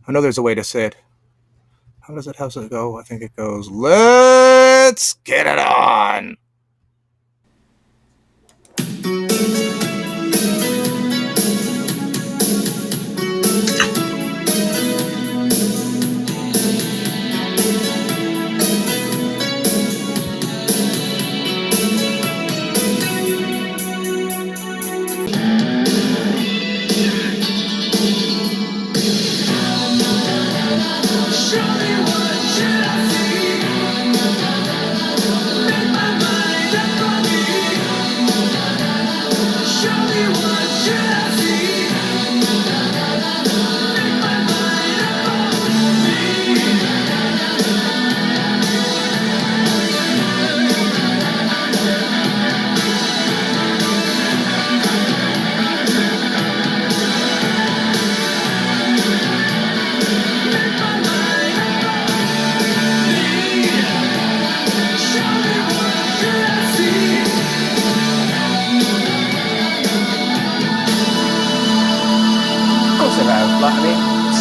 I know there's a way to say it. How's it go? I think it goes, let's get it on.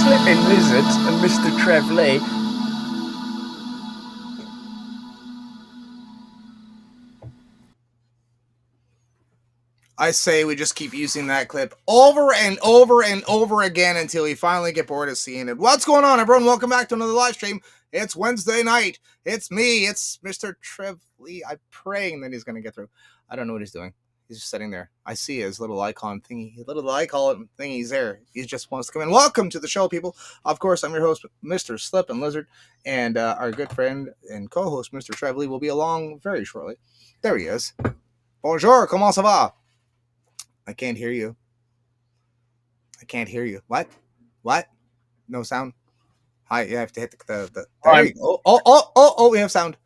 Slipping Lizards and Mr. Trev Lee. I say we just keep using that clip over and over and over again until we finally get bored of seeing it. What's going on, everyone? Welcome back to another live stream. It's Wednesday night. It's me. It's Mr. Trev Lee. I'm praying that he's going to get through. I don't know what he's doing. He's just sitting there. I see his little icon thingy. He's there. He just wants to come in. Welcome to the show, people. Of course, I'm your host, Mr. Slip and Lizard, and our good friend and co-host, Mr. Trev Lee, will be along very shortly. There he is. Bonjour, comment ça va? I can't hear you. What? No sound? Hi, you have to hit the there you go. Oh, we have sound.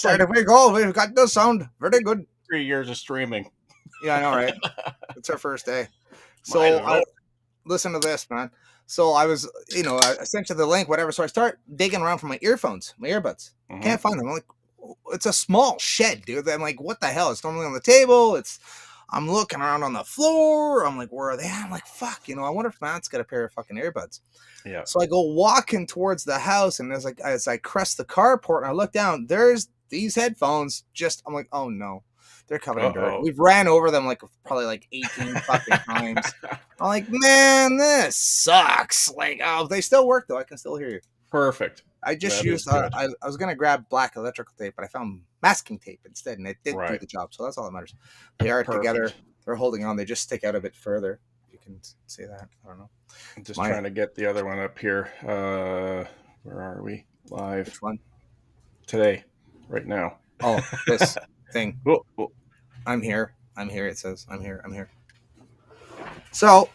There we go. We've got the sound. Very good. 3 years of streaming. Yeah, I know, right? It's our first day. So listen to this, man. So I was, I sent you the link, whatever. So I start digging around for my earphones, my earbuds. Mhm. Can't find them. I'm like, it's a small shed, dude. I'm like, what the hell? It's normally on the table. I'm looking around on the floor. I'm like, where are they? I'm like, fuck, I wonder if Matt's got a pair of fucking earbuds. Yeah. So I go walking towards the house, and as I crest the carport and I look down, there's these headphones. I'm like, oh no, they're covered in dirt. We've ran over them probably 18 fucking times. I'm like, man, this sucks. Like, oh, they still work though. I can still hear you. Perfect. I just used. I was gonna grab black electrical tape, but I found masking tape instead, and it did do the job. So that's all that matters. They are together. They're holding on. They just stick out a bit further. You can see that. I don't know. I'm just trying to get the other one up here. Where are we? Live. Which one? Today, right now. Oh, this thing. Oh. I'm here. It says I'm here. So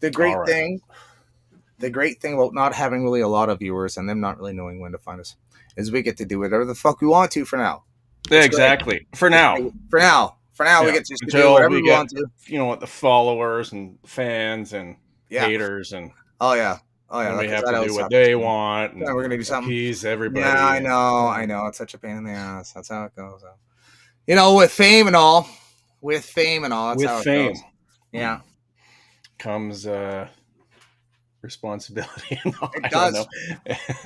the great thing about not having really a lot of viewers and them not really knowing when to find us is we get to do whatever the fuck we want to for now. Exactly. Great. For now, we get to do whatever we want to. The followers and fans and haters and oh yeah. We have to do what they want. And we're gonna do something. Appease everybody. Yeah, I know. It's such a pain in the ass. That's how it goes. With fame and all. That's how it goes. Yeah. Comes responsibility. It does.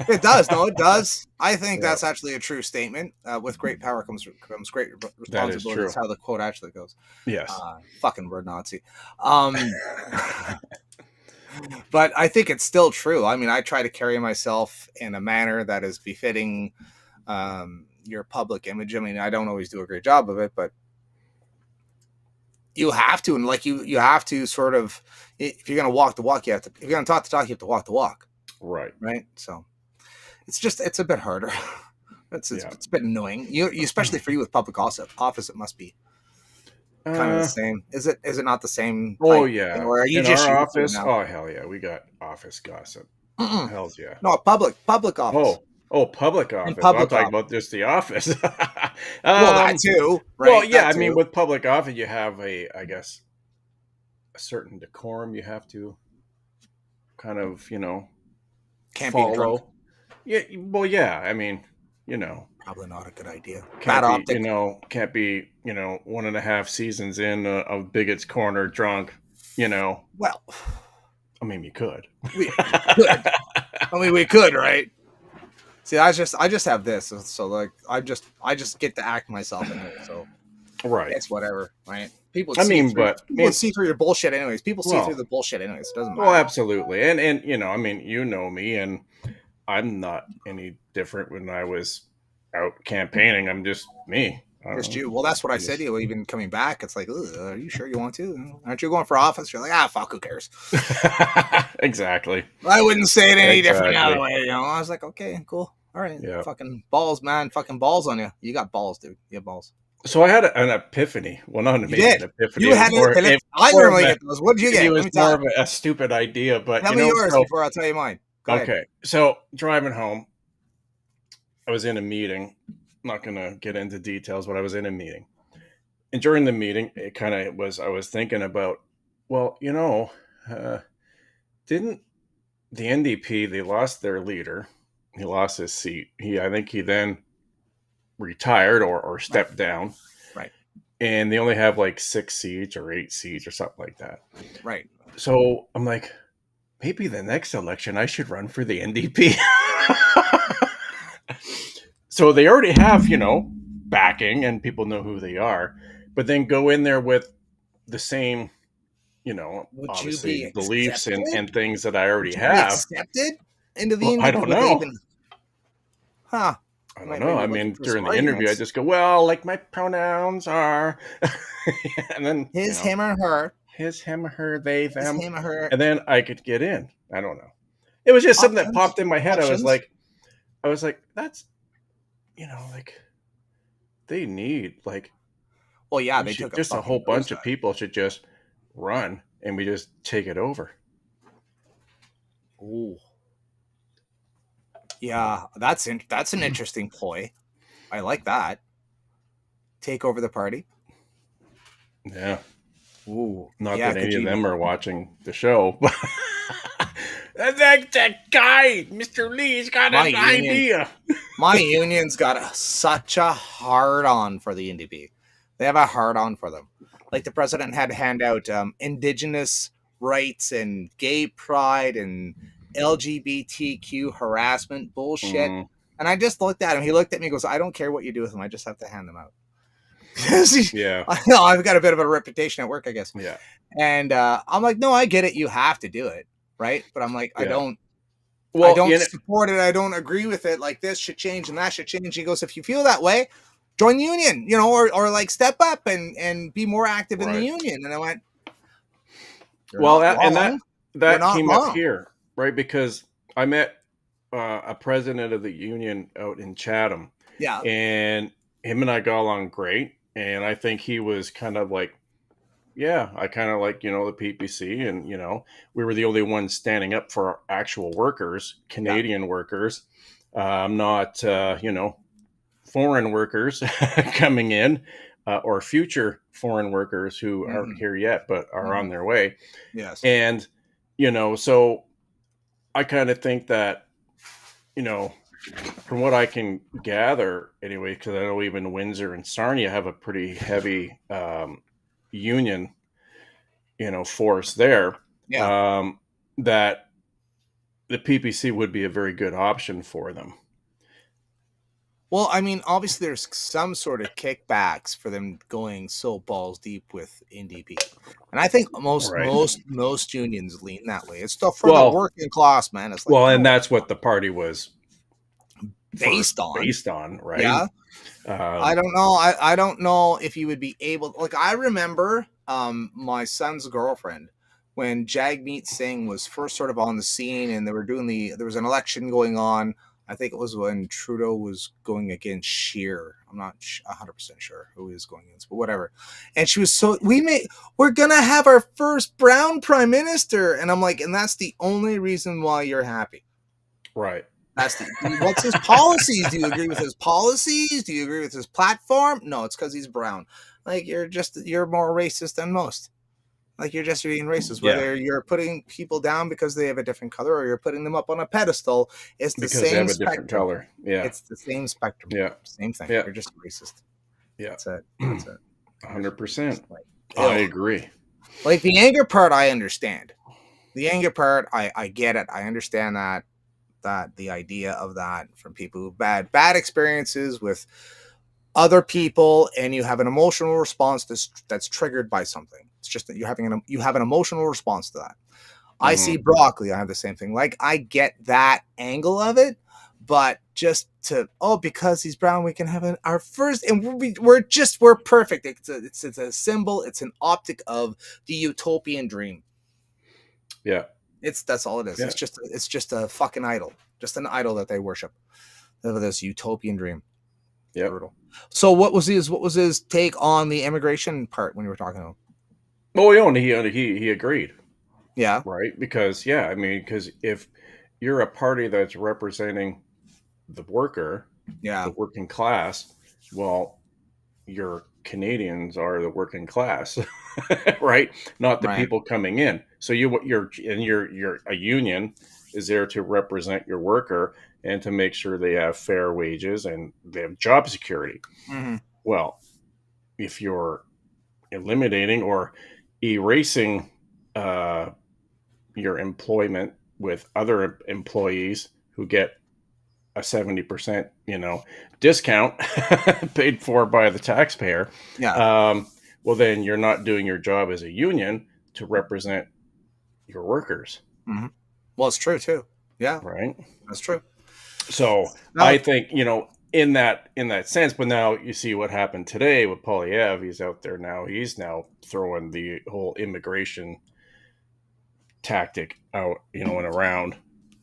It does. No, it does. I think that's actually a true statement. With great power comes great responsibility. That is true. That's how the quote actually goes. Yes. Fucking word Nazi. But I think it's still true. I mean, I try to carry myself in a manner that is befitting your public image. I mean, I don't always do a great job of it, but you have to, and you have to sort of, if you're going to walk the walk, if you're going to talk the talk, you have to walk the walk. Right. So it's a bit harder. It's a bit annoying. You especially for you with public office, it must be kind of the same. Is it not the same? Oh yeah. Or are you in just our office? Oh hell yeah, we got office gossip. Hells yeah. No, public office. Oh, public office. I'm talking about just the office. Well, that too. Right? Well, yeah. I mean, with public office, you have a certain decorum. You have to kind of, can't follow. Be drunk. Yeah. Well, yeah. I mean, probably not a good idea. Can't be 1.5 seasons in of Bigot's Corner drunk. you know, Well, I mean, you could. we could. I mean, we could, right? See, I just have this, so like I just get to act myself anyway. So Right. it's whatever, right? People I see mean, through but I mean, your bullshit anyways. People see through well, the bullshit anyways. It doesn't well, matter. absolutely. And I mean, you know me, and I'm not any different when I was out campaigning. I'm just me. I don't Just know. you. Well, that's what I said to you. Even coming back, it's like, are you sure you want to? Aren't you going for office? You're like, fuck, who cares? Exactly. I wouldn't say it any different the other Exactly. way. I was like, okay, cool. All right. Yeah. Fucking balls, man. Fucking balls on you. You got balls, dude. You have balls. So I had an epiphany. Well, not You maybe did. an epiphany. You had it. I More of normally a, get those. What did you it get? Let was me tell more you. of a stupid idea, but Tell me yours before I'll tell you mine. Go ahead. okay. So driving home, I was in a meeting. I'm not going to get into details, but I was in a meeting. And during the meeting, it kind of was, I was thinking about, well, didn't the NDP, they lost their leader. He lost his seat. I think he then retired or stepped down. Right. And they only have like 6 seats or 8 seats or something like that. Right. So I'm like, maybe the next election I should run for the NDP. So they already have, backing and people know who they are, but then go in there with the same, Would you be obviously beliefs accepted? and things that I Would already you be have. accepted into the Well, I NDP? don't Would they know. even? Huh. I don't Might know. be I looking mean, for during some the interview, I arguments. just go, well, like my pronouns are, and then, His, him, or her. his, him, her, they, His, them, him, or her. and then I could get in. I don't know. It was just something that Options. popped in my head. Options. I was like, that's, like they need like, Well, yeah, we they should took a just a fucking whole bunch of nosedive. people should just run and we just take it over. Ooh. Yeah, that's an interesting ploy. I like that. Take over the party. Yeah. Ooh. Not Yeah, that could any of you? them are watching the show, but that guy, Mr. Lee's got My an union. idea. My union's got such a hard on for the NDP. They have a hard on for them. Like the president had to hand out indigenous rights and gay pride and LGBTQ harassment bullshit. Mm, And I just looked at him. He looked at me and goes, I don't care what you do with them. I just have to hand them out. yeah. I know I've got a bit of a reputation at work, I guess. Yeah. And I'm like, no, I get it. You have to do it. Right. But I'm like, Yeah. I don't Well, support it. I don't agree with it. Like this should change and that should change. He goes, if you feel that way, join the union, or like step up and be more active in the union. And I went, well, that came up here, right? Because I met a president of the union out in Chatham. Yeah. And him and I got along great. And I think he was kind of like, yeah, I kind of like, the PPC. And, we were the only ones standing up for actual workers, Canadian workers, not, foreign workers coming in or future foreign workers who aren't here yet, but are on their way. Yes. And, so I kind of think that, from what I can gather anyway, because I know even Windsor and Sarnia have a pretty heavy union, force there, that the PPC would be a very good option for them. Well, I mean, obviously there's some sort of kickbacks for them going so balls deep with NDP. And I think most unions lean that way. It's stuff for the working class, man. It's like, and that's what the party was based on, right? Yeah. I don't know. I don't know if you would be able. Like, I remember my son's girlfriend when Jagmeet Singh was first sort of on the scene, and they were doing there was an election going on. I think it was when Trudeau was going against Scheer. I'm not 100% sure who he was going against, but whatever. And she was we're gonna have our first brown prime minister, and I'm like, and that's the only reason why you're happy, right? What's his policies? Do you agree with his policies? Do you agree with his platform? No, it's because he's brown. Like, you're more racist than most. Like, you're just being racist. Whether you're putting people down because they have a different color or you're putting them up on a pedestal, it's the same they have a spectrum. different color. Yeah. It's the same spectrum. Yeah. Same thing. Yeah. You're just racist. Yeah. That's it. 100%. I agree. Like the anger part, I understand. The anger part, I get it. I understand that the idea of that from people who've bad experiences with other people, and you have an emotional response that's triggered by something. It's just that you have an emotional response to that. I see Hmm. broccoli. I have the same thing. Like I get that angle of it, but just to because he's brown, we can have our first, and we're perfect. It's a symbol. It's an optic of the utopian dream. Yeah. That's all it is. Yeah. It's just a fucking idol, just an idol that they worship. Of this utopian dream. Yep. Brutal. So what was his take on the immigration part when you were talking to him? Oh, yeah, and he agreed, Yeah, right? Because yeah, I mean, because if you're a party that's representing the worker, yeah, the working class, well, your Canadians are the working class, right? Not the right. people coming in. So you're a union is there to represent your worker and to make sure they have fair wages and they have job security. Mm-hmm. Well, if you're eliminating or erasing uh, your employment with other employees who get a 70% discount paid for by the taxpayer, Yeah. um, well then you're not doing your job as a union to represent your workers, Mm-hmm. Well, it's true too. Yeah, right? that's true. So Now, I think in that sense, but now you see what happened today with Polyev. He's out there now. He's now throwing the whole immigration tactic out, and around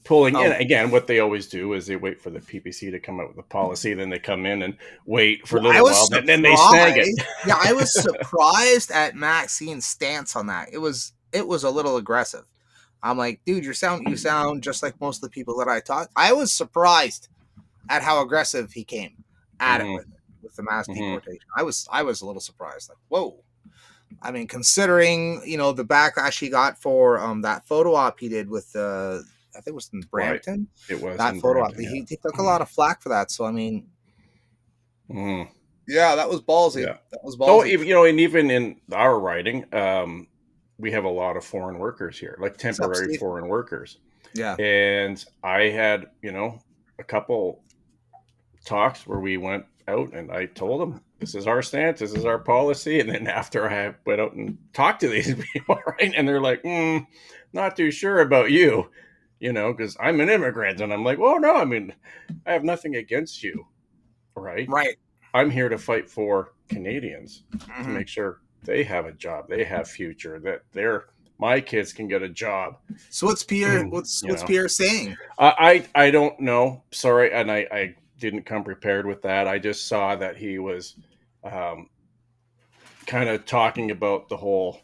pulling in oh, again. What they always do is they wait for the PPC to come up with a policy, then they come in and wait for a well, I little was while, then they snag it. surprised. Yeah, I was surprised at Maxine's stance on that. It was a little aggressive. I'm like, dude, you sound just like most of the people that I talk. I was surprised at how aggressive he came at it Hmm. with the mass Hmm. deportation. I was a little surprised. Like, whoa. I mean, considering the backlash he got for that photo op he did with I think it was in Right. Brampton. It was That in photo op, Brampton, he took a yeah. lot of flack for that. So I mean, Mhm. yeah, that was ballsy. Yeah. That was Oh, ballsy. and even in our writing, we have a lot of foreign workers here, like Except temporary Steve. foreign workers. Yeah. And I had, a couple talks where we went out and I told them, this is our stance, this is our policy. And then after I went out and talked to these people, right? And they're like, not too sure about you, because I'm an immigrant. And I'm like, well, no, I mean, I have nothing against you, right? Right. I'm here to fight for Canadians to Hmm. make sure they have a job, they have future, that my kids can get a job. So what's Pierre? you What's know, Pierre saying? I don't know. Sorry, and I didn't come prepared with that. I just saw that he was um, kind of talking about the whole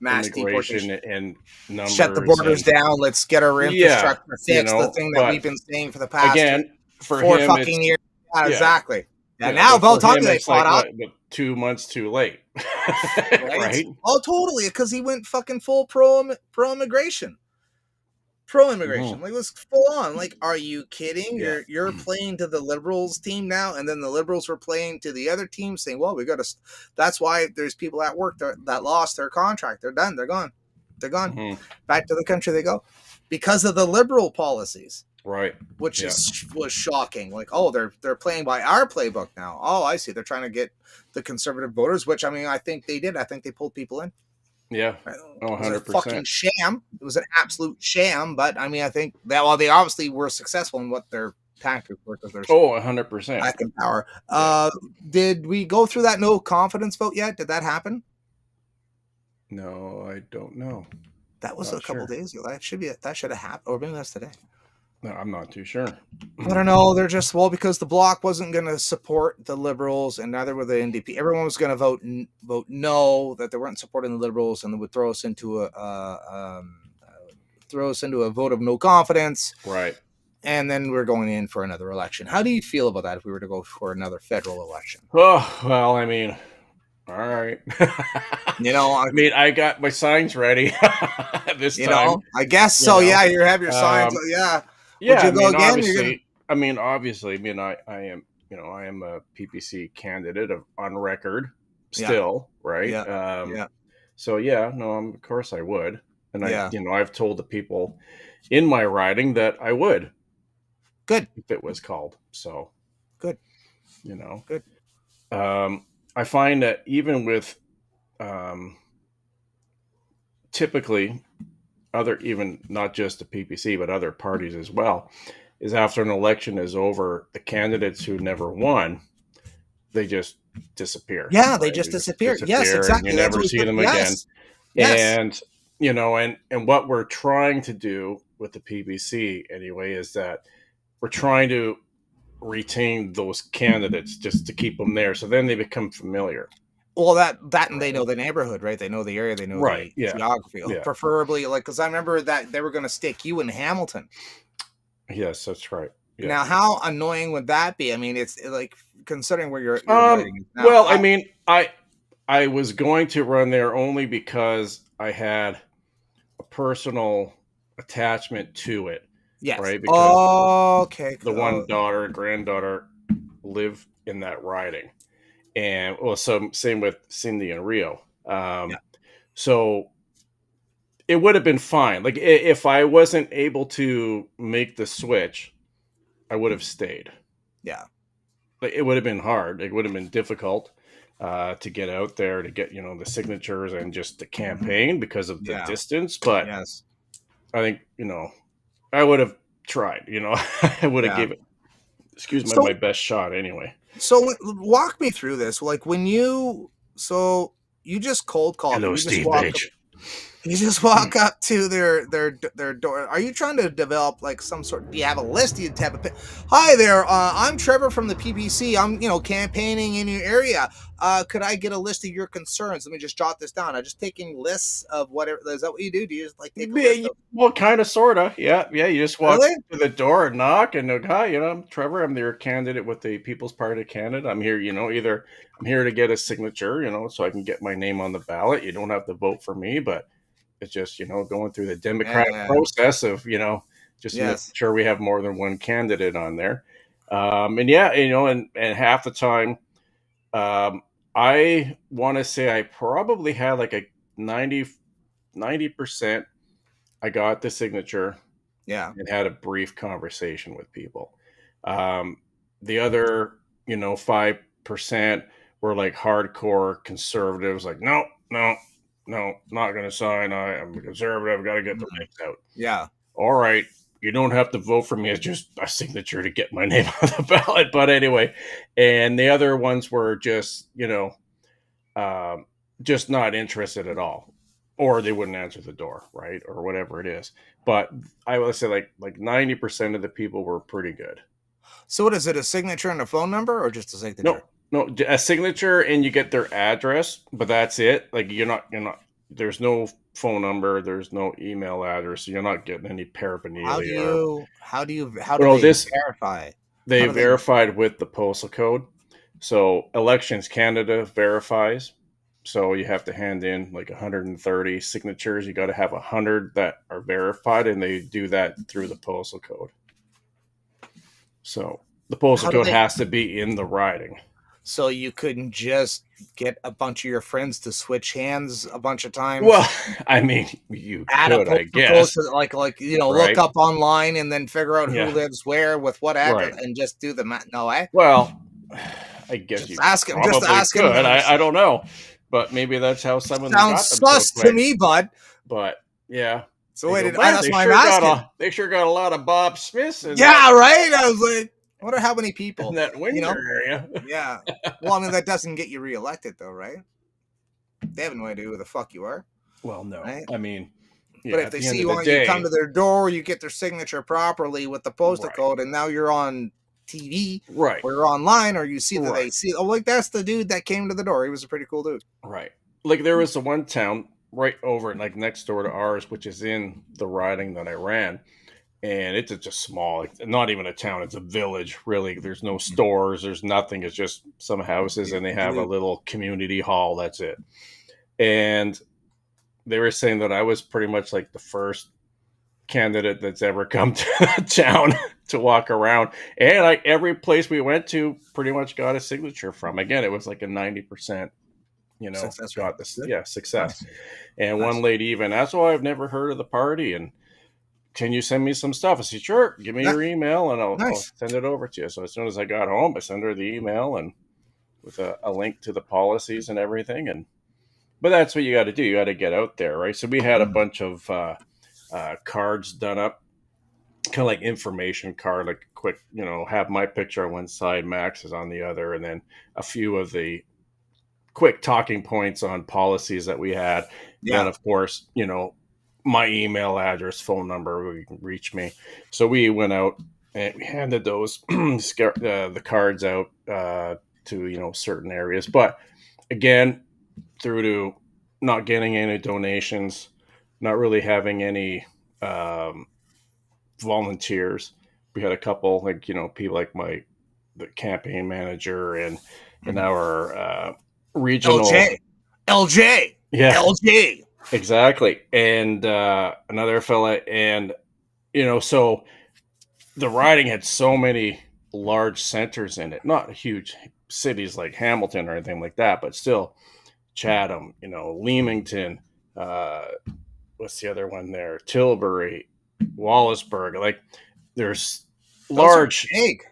Mass immigration deportation. and Shut the numbers borders and down. Let's get our yeah, infrastructure fixed. The thing that we've but been saying for the past again, for four him, fucking it's years. Yeah, yeah, exactly. Yeah, yeah, now but about for time him, they it's caught like up. what, but 2 months too late, Right? right? Oh, totally. Because he went fucking full pro immigration. Pro immigration. Hmm. Like, it was full on. Like, are you kidding? Yeah. You're playing to the liberals team now, and then the liberals were playing to the other team, saying, "Well, we got to." That's why there's people at work that lost their contract. They're done. They're gone. They're gone. Hmm. Back to the country they go, because of the liberal policies, Right. which Yeah. was shocking. Like, oh, they're playing by our playbook now. Oh, I see. They're trying to get the conservative voters, which I mean, I think they did. I think they pulled people in. Yeah. It Oh, was a 100%. fucking sham. It was an absolute sham. But I mean, I think they obviously were successful in what their tactics were because they're Oh, 100%. back in power. Yeah. Did we go through that no confidence vote yet? Did that happen? No, I don't know. That was Not a couple sure. days ago. That should have happened, or maybe that's today. No, I'm not too sure. I don't know. They're just because the bloc wasn't going to support the liberals, and neither were the NDP. Everyone was going to vote no, that they weren't supporting the liberals, and it would throw us into a vote of no confidence. Right. And then we're going in for another election. How do you feel about that if we were to go for another federal election? Oh, well, I mean, all right. I mean, I got my signs ready this time. I guess You so. know, Yeah, you have your signs. um, Yeah. Would yeah. you go again? You're gonna. Obviously, I am a PPC candidate on record Yeah. still, right? Yeah. Yeah. So yeah, no, of course I would. And Yeah. I've told the people in my riding that I would Good. if it was called. So, Good. you know, Good. I find that even with um, typically other, even not just the PPC, but other parties as well, is after an election is over, the candidates who never won, they just disappear, Yeah, they right? just They just disappear. Yes, disappear and you exactly. That's never what we see said. them again. Yes. Yes. And and what we're trying to do with the PBC anyway is that we're trying to retain those candidates just to keep them there, so then they become familiar. Well, that and they Right. know the neighborhood, right? They know the area, they know Right. the Yeah. geography. Yeah. Preferably, like, because I remember that they were going to stick you in Hamilton. Yes, that's right. Yeah. Now, how annoying would that be? I mean, it's like considering where your writing is now. Well, I mean, I was going to run there only because I had a personal attachment to it, Yes. right? Because Okay. the one daughter and granddaughter live in that riding, and well, so same with Cindy and Rio. Yeah. So it would have been fine. Like if I wasn't able to make the switch, I would have stayed. Yeah. Like it would have been hard. It would have been difficult to get out there to get the signatures and just the Mhm. campaign because of the Yeah. distance. But Yes. I think I would have tried. I would have Yeah. gave it. Excuse me, my So best shot anyway. walk me through this. Like when you just cold call them. Hello, Steve Page. You just walk up to their door. Are you trying to develop like some sort? Do you have a list? Do you have Hi there. I'm Trevor from the PBC. I'm campaigning in your area. Could I get a list of your concerns? Let me just jot this down. I just taking lists of whatever. Is that what you do? Do you just like take a Yeah, list of? well, kind of, sort of. Yeah, yeah. You just walk Really? to the door and knock, and look, hi, I'm Trevor. I'm your candidate with the People's Party of Canada. I'm here, either I'm here to get a signature, so I can get my name on the ballot. You don't have to vote for me, but it's just going through the democratic Yeah. process of just making Yes. sure we have more than one candidate on there. And yeah, and half the time, um, I want to say I probably had like a 90% I got the signature Yeah. and had a brief conversation with people. The other, 5% were like hardcore conservatives, like, no, no, no, not going to sign. I'm a conservative. Got to get the Mhm. links out. Yeah. All right. You don't have to vote for me. It's just a signature to get my name on the ballot. But anyway, and the other ones were um, just not interested at all, or they wouldn't answer the door, right, or whatever it is. But I would say like 90% of the people were pretty good. So what is it? A signature and a phone number, or just a No, signature? no, a signature and you get their address, but that's it. Like you're not. There's no phone number. There's no email address. So you're not getting any paraphernalia. Or How do they this verify? How they do they? verified with the postal code. So Elections Canada verifies. So you have to hand in like 130 signatures. You got to have 100 that are verified, and they do that through the postal code. So the postal How do code they? has to be in the riding. So you couldn't just get a bunch of your friends to switch hands a bunch of times, Well, I mean, you add a could, I postal code guess, to look right? up online and then figure out who Yeah, lives where with what address right. and just do the math. No, eh? Well, I guess Just you asking. Just probably asking. could. I don't know, but maybe that's how some of them Sounds got them so sus to quick. me, bud. But yeah, So they wait, go, man, that's why I'm asking. they sure got a lot of Bob Smiths in that Yeah, right. I was like, I wonder how many in people. that You Windsor know? area. Yeah. Well, I mean, that doesn't get you reelected, though, right? They have no idea who the fuck you are, Well, no, right? I mean, But yeah. if At they the see end of you the on, you come day, to their door, you get their signature properly with the postal right, code, and now you're on TV right, or you're online, or you see that they right, see, oh, like that's the dude that came to the door. He was a pretty cool dude. right. Like there was the one town right over, like next door to ours, which is in the riding that I ran, and it's just small. It's not even a town; it's a village. Really, there's no stores. There's nothing. It's just some houses, and they have a Duluth. little community hall. That's it. And they were saying that I was pretty much like the first candidate that's ever come to the town to walk around. And every place we went to pretty much got a signature from. Again, it was like a 90% Success rate. got this, success. Nice. And Nice. one lady even asked, "Oh, I've never heard of the party, and can you send me some stuff?" I said, "Sure, give me Yeah, your email and I'll nice. send it over to you." So as soon as I got home, I sent her the email and with a link to the policies and everything. And but that's what you got to do. You got to get out there, right? So we had a bunch of cards done up, kind of like information card, like quick, have my picture on one side, Max is on the other, and then a few of the quick talking points on policies that we had. Then, Yeah. of course, my email address, phone number, where you can reach me. So we went out and we handed those the cards out to certain areas. But again, through to not getting any donations, not really having any volunteers. We had a couple, like people like the campaign manager and our regional, LJ. LJ. yeah, LJ. exactly, and another fella, and so the riding had so many large centers in it, not huge cities like Hamilton or anything like that, but still Chatham, Leamington, uh, what's the other one there? Tilbury, Wallaceburg. Like there's Those are large. big.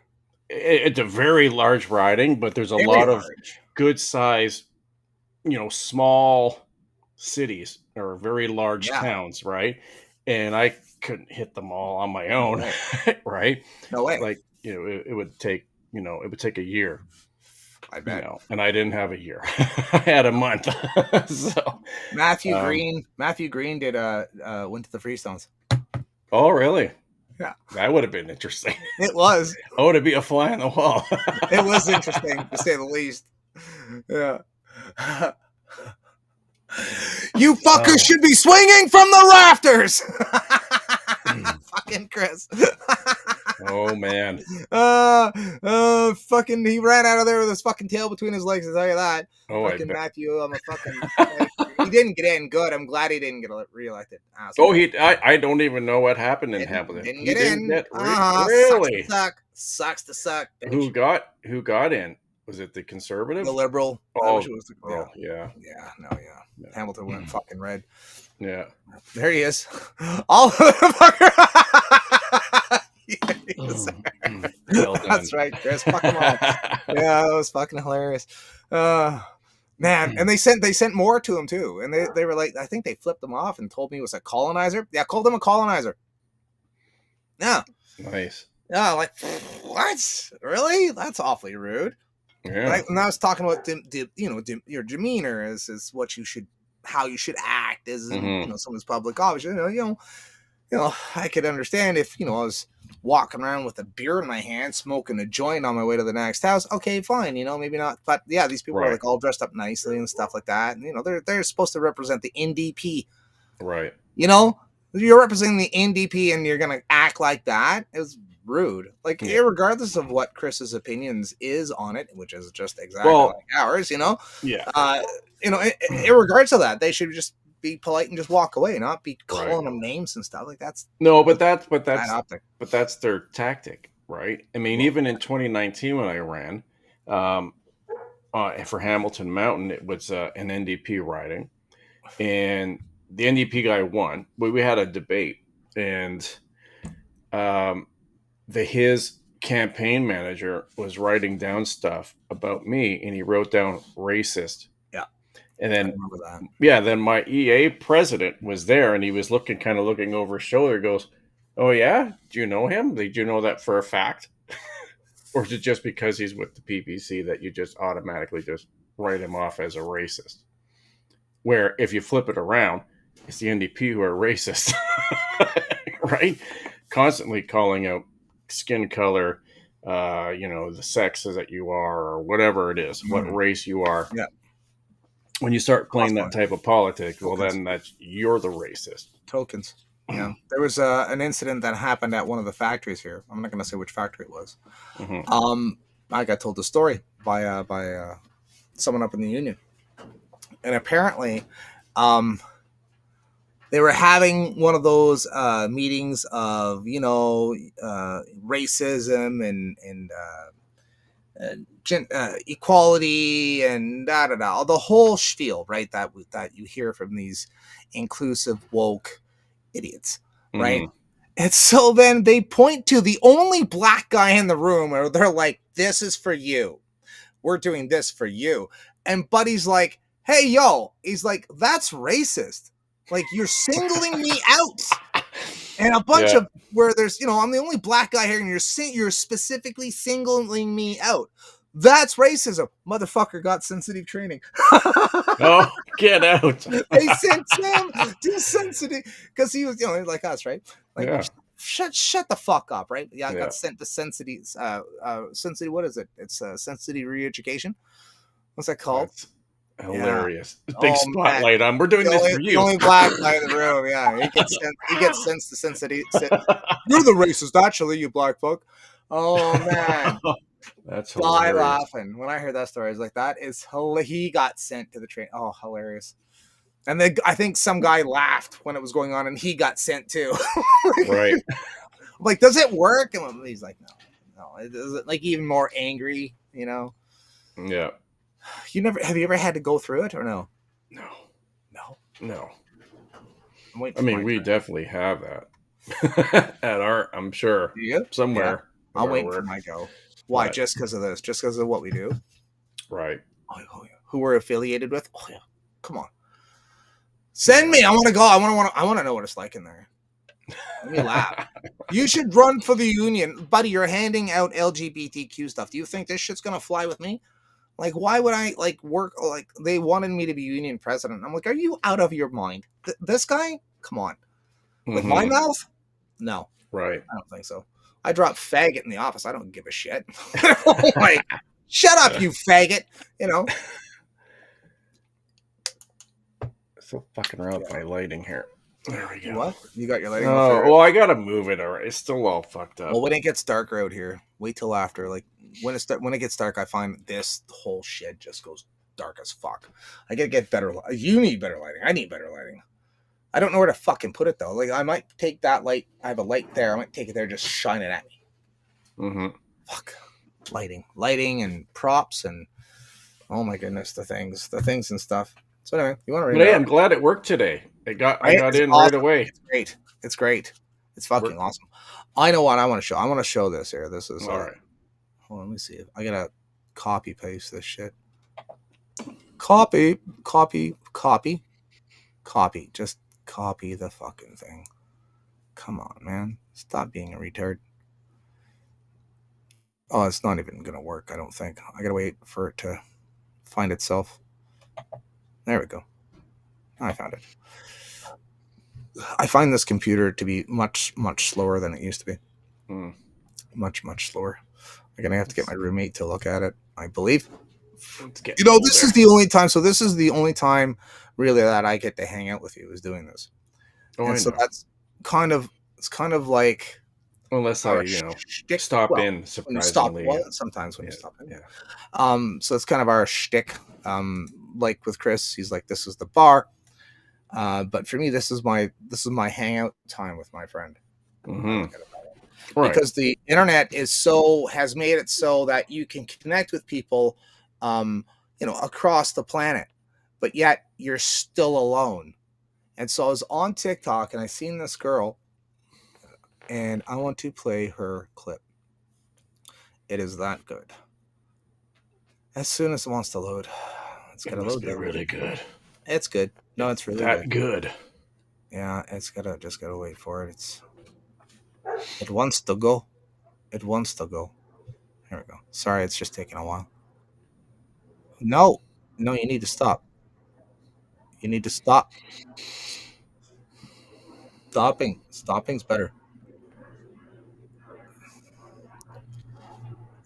It's a very large riding, but there's a Very lot of large. good size, small cities or very large Yeah. towns, right? And I couldn't hit them all on my No own, way. right? No way. Like, it would take, a year, I bet. and I didn't have a year. I had a month. So, Matthew Green did went to the Freestones. oh, really? Yeah. That would have been interesting. It was. Oh, to be a fly on the wall. It was interesting to say the least. Yeah. You fuckers should be swinging from the rafters. Fucking Chris. Oh man. Fucking he ran out of there with his fucking tail between his legs, I'll tell you that. Oh, fucking Matthew, I'm a fucking he didn't get in. Good. I'm glad he didn't get reelected. Asshole. Oh, I don't even know what happened in Hamilton. Didn't He get didn't in. get Really? really. Sucks to suck. Who got in? Was it the Conservative? The Liberal. Oh, I wish it was yeah. Hamilton went fucking red. Yeah. There he is. All fucker. Well done. That's right, Chris. Fuck him off. Yeah, that was fucking hilarious. Man, and they sent more to him too. And they were like, I think they flipped him off and told me he was a colonizer. Yeah, called him a colonizer. Yeah. Nice. Yeah, like what? Really? That's awfully rude. Yeah. Right? And I was talking about your demeanor is what you should, how you should act as someone's public office. I could understand if I was walking around with a beer in my hand, smoking a joint on my way to the next house. Okay, fine, maybe not. But yeah, these people are like all dressed up nicely and stuff like that. And they're supposed to represent the NDP. Right. You're representing the NDP and you're gonna act like that. It's rude. Like, regardless of what Chris's opinions is on it, which is just exactly like ours, Yeah. In regards to that, they should just be polite and just walk away, not be calling them names and stuff like that's that's their tactic, right? I mean, even in 2019 when I ran for Hamilton Mountain, it was an NDP riding, and the NDP guy won. But we had a debate, and his campaign manager was writing down stuff about me, and he wrote down racist. Yeah. And then, I remember that. Yeah, then my EA president was there, and he was looking over his shoulder. He goes, "Oh yeah, do you know him? Did you know that for a fact, or is it just because he's with the PPC that you just automatically just write him off as a racist?" Where if you flip it around, it's the NDP who are racist, right? Constantly calling out skin color, the sexes that you are, or whatever it is, what race you are. Yeah. When you start playing that type of politics, well, then you're the racist. Tokens. Yeah. There was an incident that happened at one of the factories here. I'm not going to say which factory it was. Mm-hmm. I got told the story by someone up in the union, and apparently, they were having one of those meetings of racism and equality and da da da, the whole spiel, right? That you hear from these inclusive woke idiots, right? Mhm. And so then they point to the only black guy in the room, where they're like, "This is for you. We're doing this for you." And Buddy's like, "Hey, yo," he's like, "That's racist. Like you're singling me out." And a bunch Yeah. of where there's, I'm the only black guy here, and you're specifically singling me out. That's racism. Motherfucker got sensitive training. Oh, get out. They sent him to sensitive because he was, like us, right? Like Yeah. shut the fuck up, right? Yeah, I Yeah. got sent to sensitive. Sensitive. What is it? It's sensitive re-education. What's that called? That's Yeah. hilarious. Big Oh man, spotlight on. We're doing this for the you. only black guy in the room. Yeah, he gets sent to sensitive. You're the racist, actually, you black fuck. Oh man, That's die hilarious. laughing when I heard that story. I was like, that is he got sent to the train. Oh, hilarious. And then I think some guy laughed when it was going on, and he got sent too. Right. I'm like, does it work? And he's like, no. It is like even more angry. Yeah. Have you ever had to go through it or no? No. No. No. I'm waiting I for mean, my we turn. definitely have that at our, I'm sure, Do you? Yeah. somewhere at I'm our waiting for work. my go. Why? But Just because of this? Just because of what we do? right. Oh, yeah. Who we're affiliated with? Oh yeah. Come on. Yeah. Send me. I want to go. I want to know what it's like in there. Let me laugh. You should run for the union, buddy. You're handing out LGBTQ stuff. Do you think this shit's gonna fly with me? Like, why would I work? Like, they wanted me to be union president. I'm like, are you out of your mind? This guy? Come on. With my Hmm. mouth? No, Right. I don't think so. I drop faggot in the office. I don't give a shit. Like, shut up, you faggot. So fucking around with my lighting here. There we go. What? You got your lighting all Oh, figured out? well, I gotta move it already. It's still all fucked up. Well, when it gets darker out here, wait till after. Like when it gets dark, I find this whole shit just goes dark as fuck. I gotta get better. You need better lighting. I need better lighting. I don't know where to fucking put it though. Like I might take that light. I have a light there. I might take it there, just shine it at me. Hmm. Fuck, lighting, and props, and oh my goodness, the things and stuff. So anyway, you want to read But it hey, out? I'm glad it worked today. I Right? got It's in right awesome. away. It's great. It's great. It's fucking Worked. awesome. I know what I want to show. I want to show this here. This is All right. hold on, let me see if I gotta copy paste this shit. Copy. Just copy the fucking thing. Come on, man. Stop being a retard. Oh, it's not even gonna work, I don't think. I gotta wait for it to find itself. There we go. I found it. I find this computer to be much, much slower than it used to be. Mm. Much, much slower. I'm gonna have to get my roommate to look at it, I believe. It's getting older. This is the only time. So this is the only time, really, that I get to hang out with you is doing this, Oh, and I so know. that's it's kind of like Unless I, our shtick. stop Well, in when you stop, surprisingly. well, sometimes when Yeah. you stop in. Yeah. So it's kind of our shtick. Like with Chris, he's like, this is the bar. But for me, this is my hangout time with my friend. Hmm. Right. Because the internet has made it so that you can connect with people, across the planet, but yet you're still alone. And so I was on TikTok and I seen this girl, and I want to play her clip. It is that good. As soon as it wants to load, it's It gotta must load be though. really good. It's good. No, it's really That good. good. Yeah, it's just gotta wait for it. It wants to go. It wants to go. Here we go. Sorry, it's just taking a while. No, you need to stop. You need to stop. Stopping's better.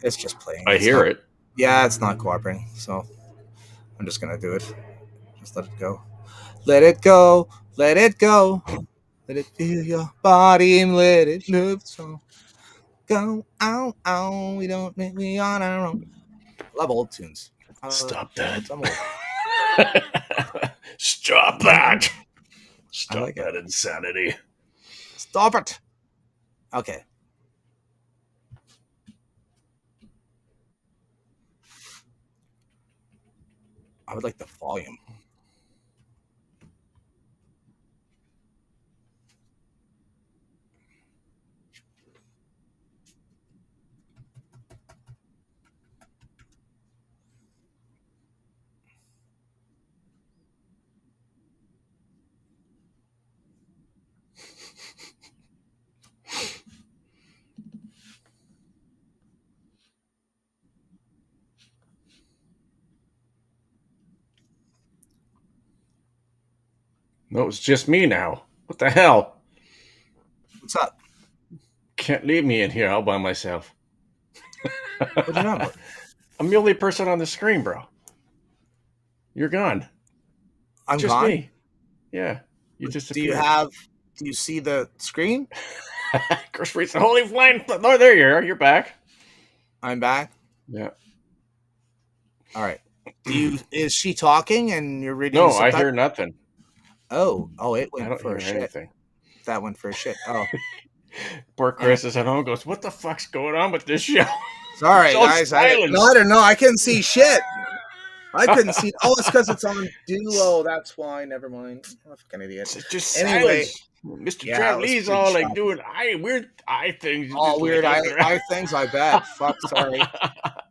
It's just playing. I It's hear not. it. Yeah, it's not cooperating. So I'm just gonna do it. Just let it go. Let it go. Let it go. Let it feel your body and let it move. So go out, out. We on our own. Love old tunes. Stop that. I'm old. Stop that. I Stop like it. that insanity. Stop it. Okay. I would like the volume. No, it's just me now. What the hell? What's up? Can't leave me in here all by myself. What are you talking about? I'm the only person on the screen, bro. You're gone. I'm Just gone. me. Yeah, you Do you disappeared. have? Do you see the screen? Chris Reed's the holy flame. Oh, there you are. You're back. I'm back. Yeah. All right. Do you? Is she talking and you're reading the No, I subtitle? hear nothing. Oh, it I went don't for a hear shit. anything. That went for a shit. Oh, Poor Chris is at home. Goes, what the fuck's going on with this show? sorry, It's all guys. I silence. don't know. I couldn't see shit. I couldn't see. Oh, it's because it's on Duo. That's why. Never mind. I'm a fucking idiot. It's just Anyway, silence. Mr. yeah, Trout it was Lee's pretty all like choppy. doing weird eye things. All Just like weird looking around. eye things. I bet. Fuck. Sorry.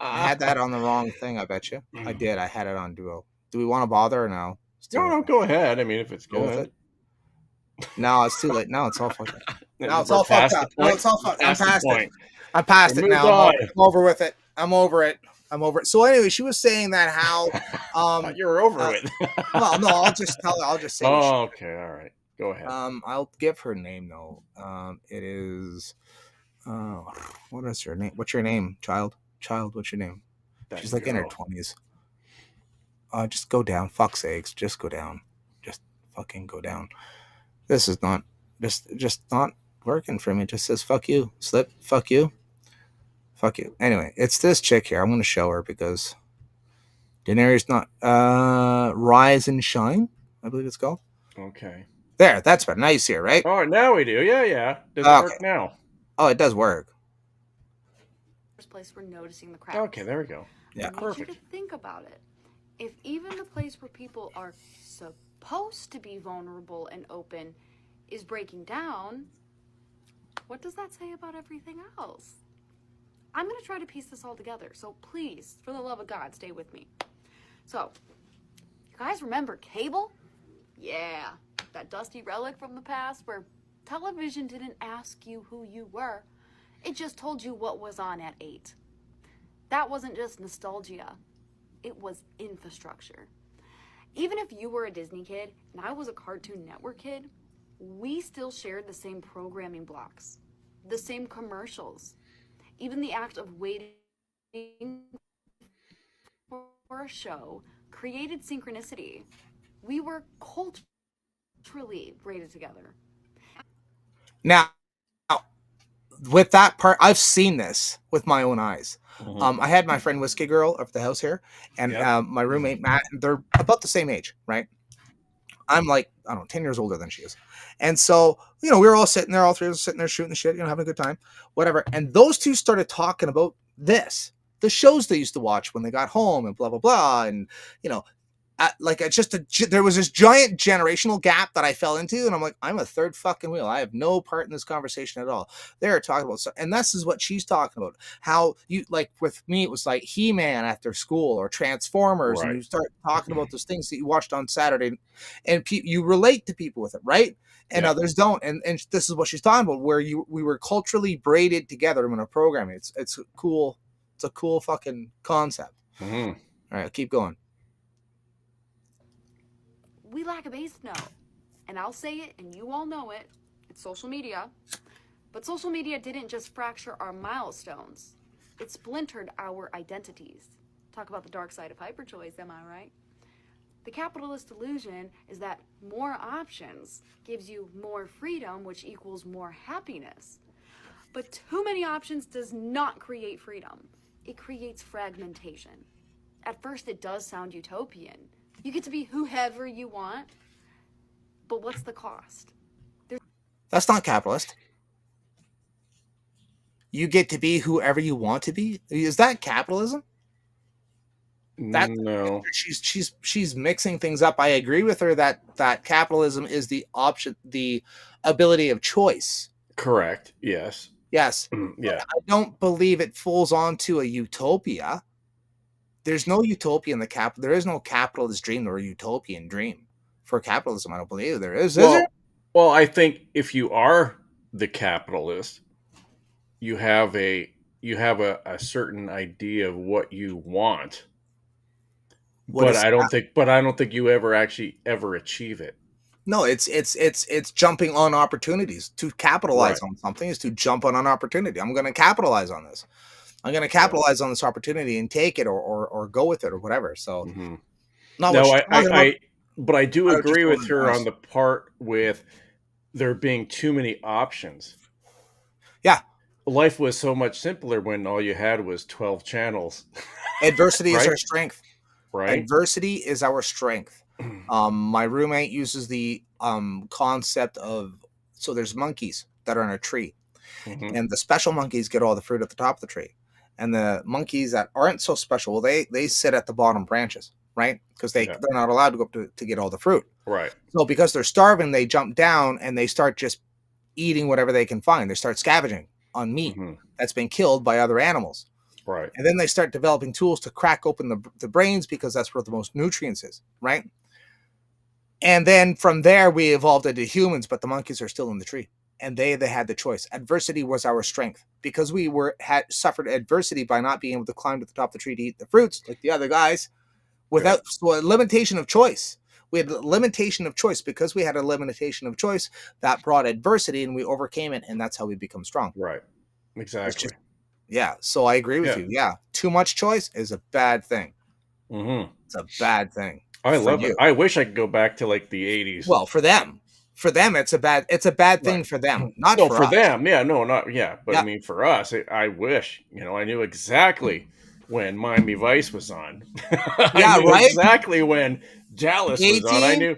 I had that on the wrong thing. I bet you. I did. I had it on Duo. Do we want to bother or no? It's too No, late. no, go ahead. I mean, if it's Go with good. it. No, it's too late. No, it's all fucked up. No, it's We're all fucked past the up. No, point. it's all fucked. I'm Past the past it. point. I'm past We it moved now. on. I'm over with it. I'm over it. I'm over it. So anyway, she was saying that how Thought you were over uh, it. well, no, I'll just tell her. I'll just say Oh, okay, all right. Go ahead. I'll give her name though. It is what is her name? What's your name, child? Child, what's your name? That She's like in her girl. 20s. Just go down. Fuck's sakes, just go down. Just fucking go down. This is not just not working for me. It just says fuck you. Slip, fuck you. Fuck you. Anyway, it's this chick here. I'm gonna show her because Daenerys not Rise and Shine, I believe it's called. Okay. There, that's better. Now you see it, right? Oh, now we do. Yeah, yeah. Does it Okay. work now? Oh, it does work. First place we're noticing the cracks. Okay, there we go. Yeah. I need Perfect. you to think about it. If even the place where people are supposed to be vulnerable and open is breaking down, what does that say about everything else? I'm going to try to piece this all together, so please, for the love of God, stay with me. So, you guys remember cable? Yeah, that dusty relic from the past where television didn't ask you who you were. It just told you what was on at 8. That wasn't just nostalgia. It was infrastructure. Even if you were a Disney kid and I was a Cartoon Network kid, we still shared the same programming blocks, the same commercials. Even the act of waiting for a show created synchronicity. We were culturally braided together. Now, with that part, I've seen this with my own eyes. I had my friend Whiskey Girl up at the house here, and Yep. my roommate Matt. They're about the same age, right? I'm like, I don't know, 10 years older than she is. And so, we were all sitting there, all three of us sitting there shooting the shit, having a good time, whatever. And those two started talking about this, the shows they used to watch when they got home and blah, blah, blah. And, there was this giant generational gap that I fell into, and I'm like, I'm a third fucking wheel. I have no part in this conversation at all. They're talking about, and this is what she's talking about. How you like with me, it was like He-Man after school or Transformers, Right. and you start talking about those things that you watched on Saturday, and you relate to people with it, right? And Yeah. others don't. And this is what she's talking about, where we were culturally braided together in a programming. It's cool. It's a cool fucking concept. Mhm. All right, keep going. We lack a base note. And I'll say it, and you all know it. It's social media. But social media didn't just fracture our milestones. It splintered our identities. Talk about the dark side of hyperchoice, am I right? The capitalist illusion is that more options gives you more freedom, which equals more happiness. But too many options does not create freedom. It creates fragmentation. At first, it does sound utopian. You get to be whoever you want, but what's the cost? That's not capitalist. You get to be whoever you want to be. Is that capitalism? That's No, she's mixing things up. I agree with her that capitalism is the option, the ability of choice. correct. Yes. Yes, but Yeah. I don't believe it falls onto a utopia. There's no utopia in the cap. There is no capitalist dream or utopian dream for capitalism. I don't believe there is. Is there? Well, I think if you are the capitalist, you have a certain idea of what you want, What but is I don't think you ever achieve it. no? It's jumping on opportunities. To capitalize Right. on something is to jump on an opportunity. I'm going to capitalize on this. I'm going to Yeah. capitalize on this opportunity and take it or go with it or whatever. So hmm not what No, she's talking about. but I do I would just agree roll with the her on dice. the part with there being too many options. Yeah, Life was so much simpler when all you had was 12 channels, adversity is right? our strength. Right? Adversity is our strength. My roommate uses the concept of, so there's monkeys that are in a tree, hmm and the special monkeys get all the fruit at the top of the tree, and the monkeys that aren't so special, well, they sit at the bottom branches, right? Because Yeah. they're not allowed to go up to get all the fruit. Right. So because they're starving, they jump down and they start just eating whatever they can find. They start scavenging on meat hmm that's been killed by other animals. Right. And then they start developing tools to crack open the brains because that's where the most nutrients is, right? And then from there, we evolved into humans, but the monkeys are still in the tree. And they had the choice. Adversity was our strength because we had suffered adversity by not being able to climb to the top of the tree to eat the fruits like the other guys Yeah. without so a limitation of choice. We had a limitation of choice because we had a limitation of choice that brought adversity and we overcame it. And that's how we become strong. Right. It's Exactly. just, yeah. So I agree with Yeah. you. Yeah. Too much choice is a bad thing. hmm It's a bad thing I for love it. you. I wish I could go back to like the 80s. Well, for them, it's a bad Right. thing for them, not No, for for us. them. Yeah, no, not yeah. But I Yeah. mean, for us, I wish, I knew exactly when Miami Vice was on. I Yeah, knew right? exactly when Dallas A was on. I team, knew,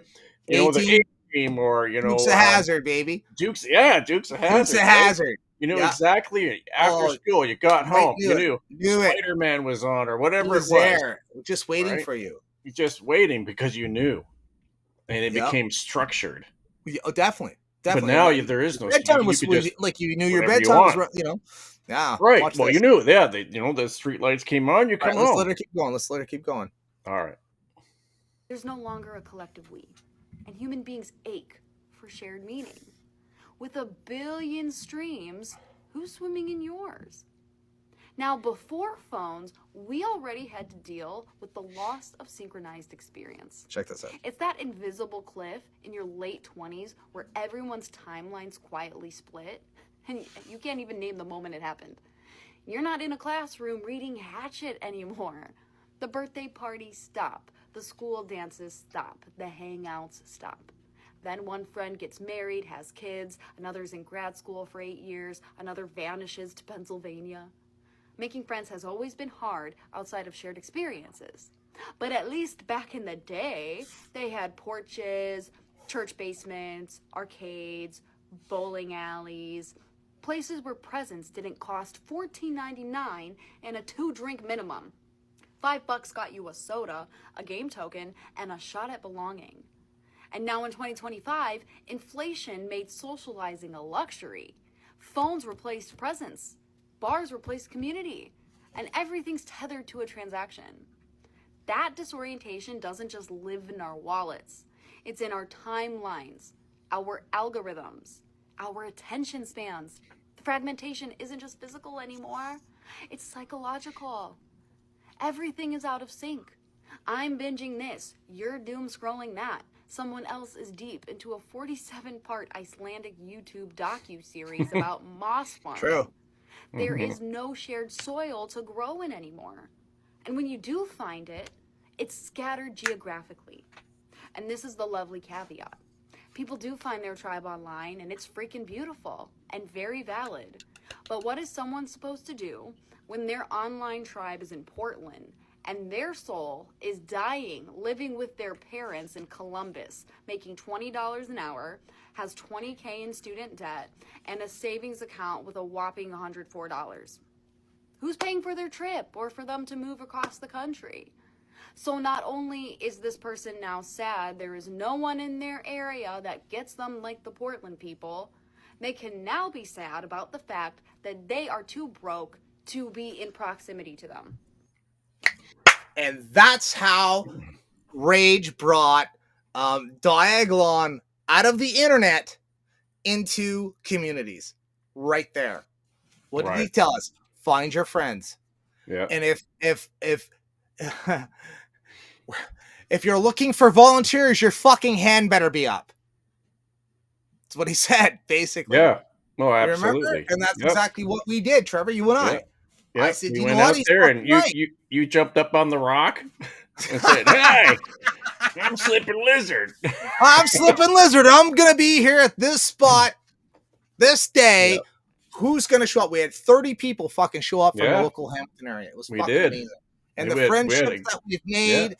A the A team, team or, Dukes of Hazard, baby. Dukes of Dukes of Hazard, right? Hazard. You knew Yeah. exactly after Oh, school, you got right, home, knew you it. knew Knew it. Spider-Man was on or It whatever it was was, there, just waiting right? for you. You're just waiting because you knew, and it Yep. became structured. Oh, definitely. But Definitely. now there is no, Bedtime you was, could just like you knew your whatever you bedtime was, want. Yeah. Right. Watch Well, you this. knew, yeah. The street lights came on. You All come right, let's let home. her keep going. Let's let her keep going. All right. There's no longer a collective we, and human beings ache for shared meaning. With 1 billion streams, who's swimming in yours? Now, before phones, we already had to deal with the loss of synchronized experience. Check this out. It's that invisible cliff in your late 20s where everyone's timelines quietly split, and you can't even name the moment it happened. You're not in a classroom reading Hatchet anymore. The birthday parties stop, the school dances stop, the hangouts stop. Then one friend gets married, has kids, another's in grad school for 8 years, another vanishes to Pennsylvania. Making friends has always been hard outside of shared experiences. But at least back in the day, they had porches, church basements, arcades, bowling alleys, places where presents didn't cost $14.99 and a 2-drink minimum. $5 got you a soda, a game token, and a shot at belonging. And now in 2025, inflation made socializing a luxury. Phones replaced presents. Bars replaced community. And everything's tethered to a transaction. That disorientation doesn't just live in our wallets. It's in our timelines, our algorithms, our attention spans. The fragmentation isn't just physical anymore. It's psychological. Everything is out of sync. I'm binging this. You're doom scrolling that. Someone else is deep into a 47-part Icelandic YouTube docu-series about moss farming. True. There is no shared soil to grow in anymore. And when you do find it, it's scattered geographically. And this is the lovely caveat. People do find their tribe online, and it's freaking beautiful and very valid. But what is someone supposed to do when their online tribe is in Portland and their soul is dying, living with their parents in Columbus, making $20 an hour, has $20K in student debt, and a savings account with a whopping $104? Who's paying for their trip or for them to move across the country? So not only is this person now sad, there is no one in their area that gets them like the Portland people, they can now be sad about the fact that they are too broke to be in proximity to them. And that's how Rage brought Diagolon out of the internet into communities. Right there. What did he tell us? Find your friends. Yeah. And if if you're looking for volunteers, your fucking hand better be up. That's what he said, basically. Yeah. Oh, absolutely. Remember? And that's exactly what we did, Trevor, you and I. Yeah. I said, you went out there and you jumped up on the rock and said, "Hey, I'm Slippin' Lizard. I'm Slippin' Lizard. I'm gonna be here at this spot this day." Yep. Who's gonna show up? We had 30 people fucking show up from the local Hampton area. It was fucking amazing. And the friendships that we've made,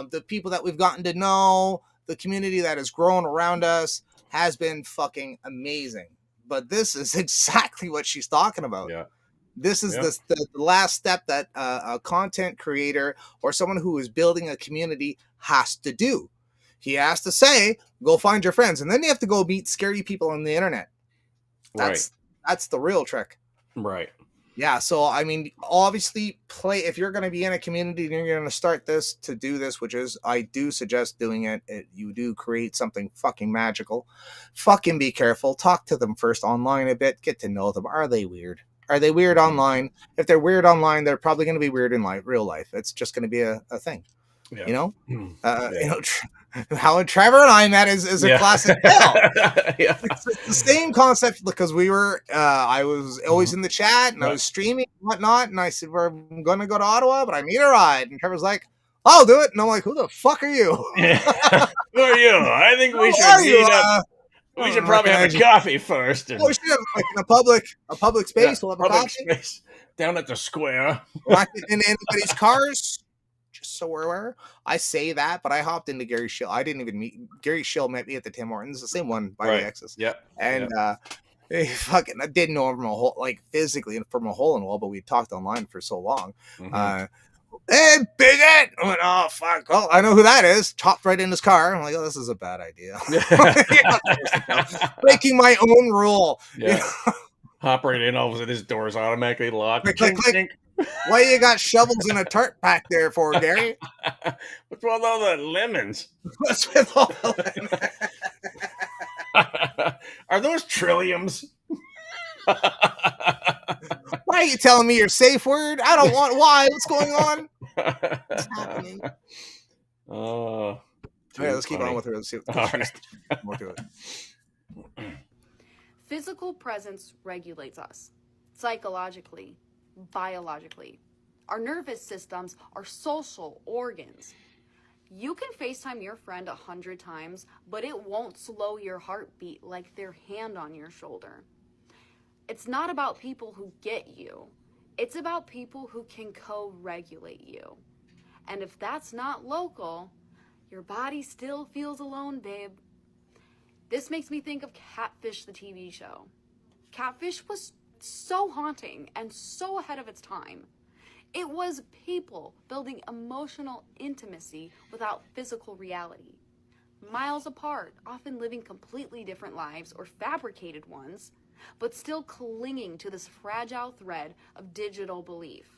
the people that we've gotten to know, the community that has grown around us has been fucking amazing. But this is exactly what she's talking about. Yeah. This is the last step that a content creator or someone who is building a community has to do. He has to say, go find your friends. And then you have to go meet scary people on the internet. That's the real trick. Right. Yeah. So, I mean, obviously if you're going to be in a community and you're going to start to do this, which is, I do suggest doing it. You do create something fucking magical. Fucking be careful. Talk to them first online a bit. Get to know them. Are they weird? Are they weird online? If they're weird online, they're probably going to be weird in real life. It's just going to be a thing. Yeah. You know? You know, how Trevor and I met is a classic tale. It's the same concept because we were I was always in the chat and I was streaming and whatnot, and I said, we're gonna go to Ottawa, but I need a ride. And Trevor's like, I'll do it. And I'm like, who the fuck are you? Who are you? I think we should meet up. We should probably have a coffee first. We should have like in a public space. We'll have a coffee space down at the square. Not in anybody's cars. Just so we're aware. I say that, but I hopped into Gary Schill. I didn't even meet Gary Schill. Met me at the Tim Hortons, the same one by the X's. Yeah, and I didn't know him from a whole, like physically from a hole in the wall, but we talked online for so long. Hey, Bigot! I went, oh fuck! Well, I know who that is. Chopped right in his car. I'm like, oh, this is a bad idea. Breaking my own rule. Yeah. Hop right in. All of a sudden, his doors automatically locked. Click, click. Why you got shovels in a tart pack there for, Gary? What's with all the lemons? What's with all the lemons? Are those trilliums? Why are you telling me your safe word? I don't want. Why? What's going on? What's happening? Okay, let's keep on with her. Let's see. More to it. Physical presence regulates us psychologically, biologically. Our nervous systems are social organs. You can FaceTime your friend 100 times, but it won't slow your heartbeat like their hand on your shoulder. It's not about people who get you. It's about people who can co-regulate you. And if that's not local, your body still feels alone, babe. This makes me think of Catfish, the TV show. Catfish was so haunting and so ahead of its time. It was people building emotional intimacy without physical reality. Miles apart, often living completely different lives or fabricated ones, but still clinging to this fragile thread of digital belief.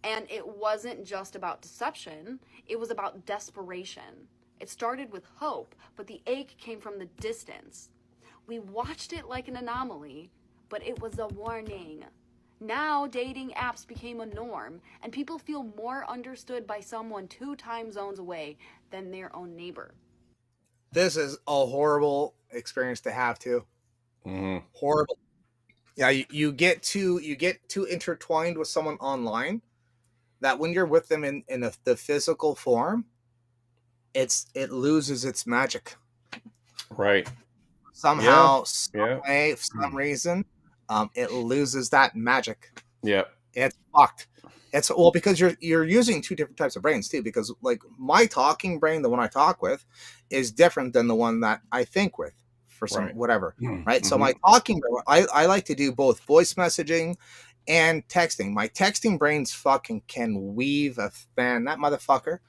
And it wasn't just about deception, it was about desperation. It started with hope, but the ache came from the distance. We watched it like an anomaly, but it was a warning. Now dating apps became a norm, and people feel more understood by someone 2 time zones away than their own neighbor. This is a horrible experience to have too. Mm-hmm. Horrible. Yeah, you get too intertwined with someone online that when you're with them in the physical form, it loses its magic. Right. Somehow, some way, for some reason, it loses that magic. Yeah. It's fucked. It's because you're using 2 different types of brains too, because like my talking brain, the one I talk with, is different than the one that I think with for some whatever. Right. Mm-hmm. So my talking brain, I like to do both voice messaging and texting. My texting brains fucking can weave a fan. That motherfucker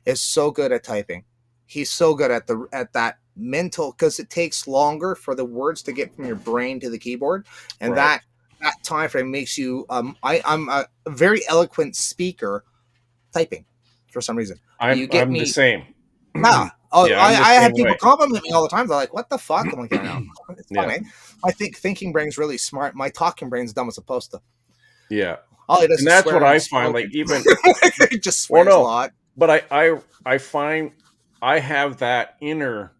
is so good at typing. He's so good at that mental, because it takes longer for the words to get from your brain to the keyboard, and Right. that time frame makes you. I'm a very eloquent speaker typing for some reason. You get I'm the me. same. Yeah. Oh, Yeah, I'm the I have same people way. compliment me all the time. They're like, "What the fuck?" I'm like, "Yeah, I know. It's Yeah. funny. My thinking brain's really smart. My talking brain's dumb as supposed to. Yeah. All he does And is that's swear what and I find, smoke. like, even He just well, swears a no, lot. but I find I have that inner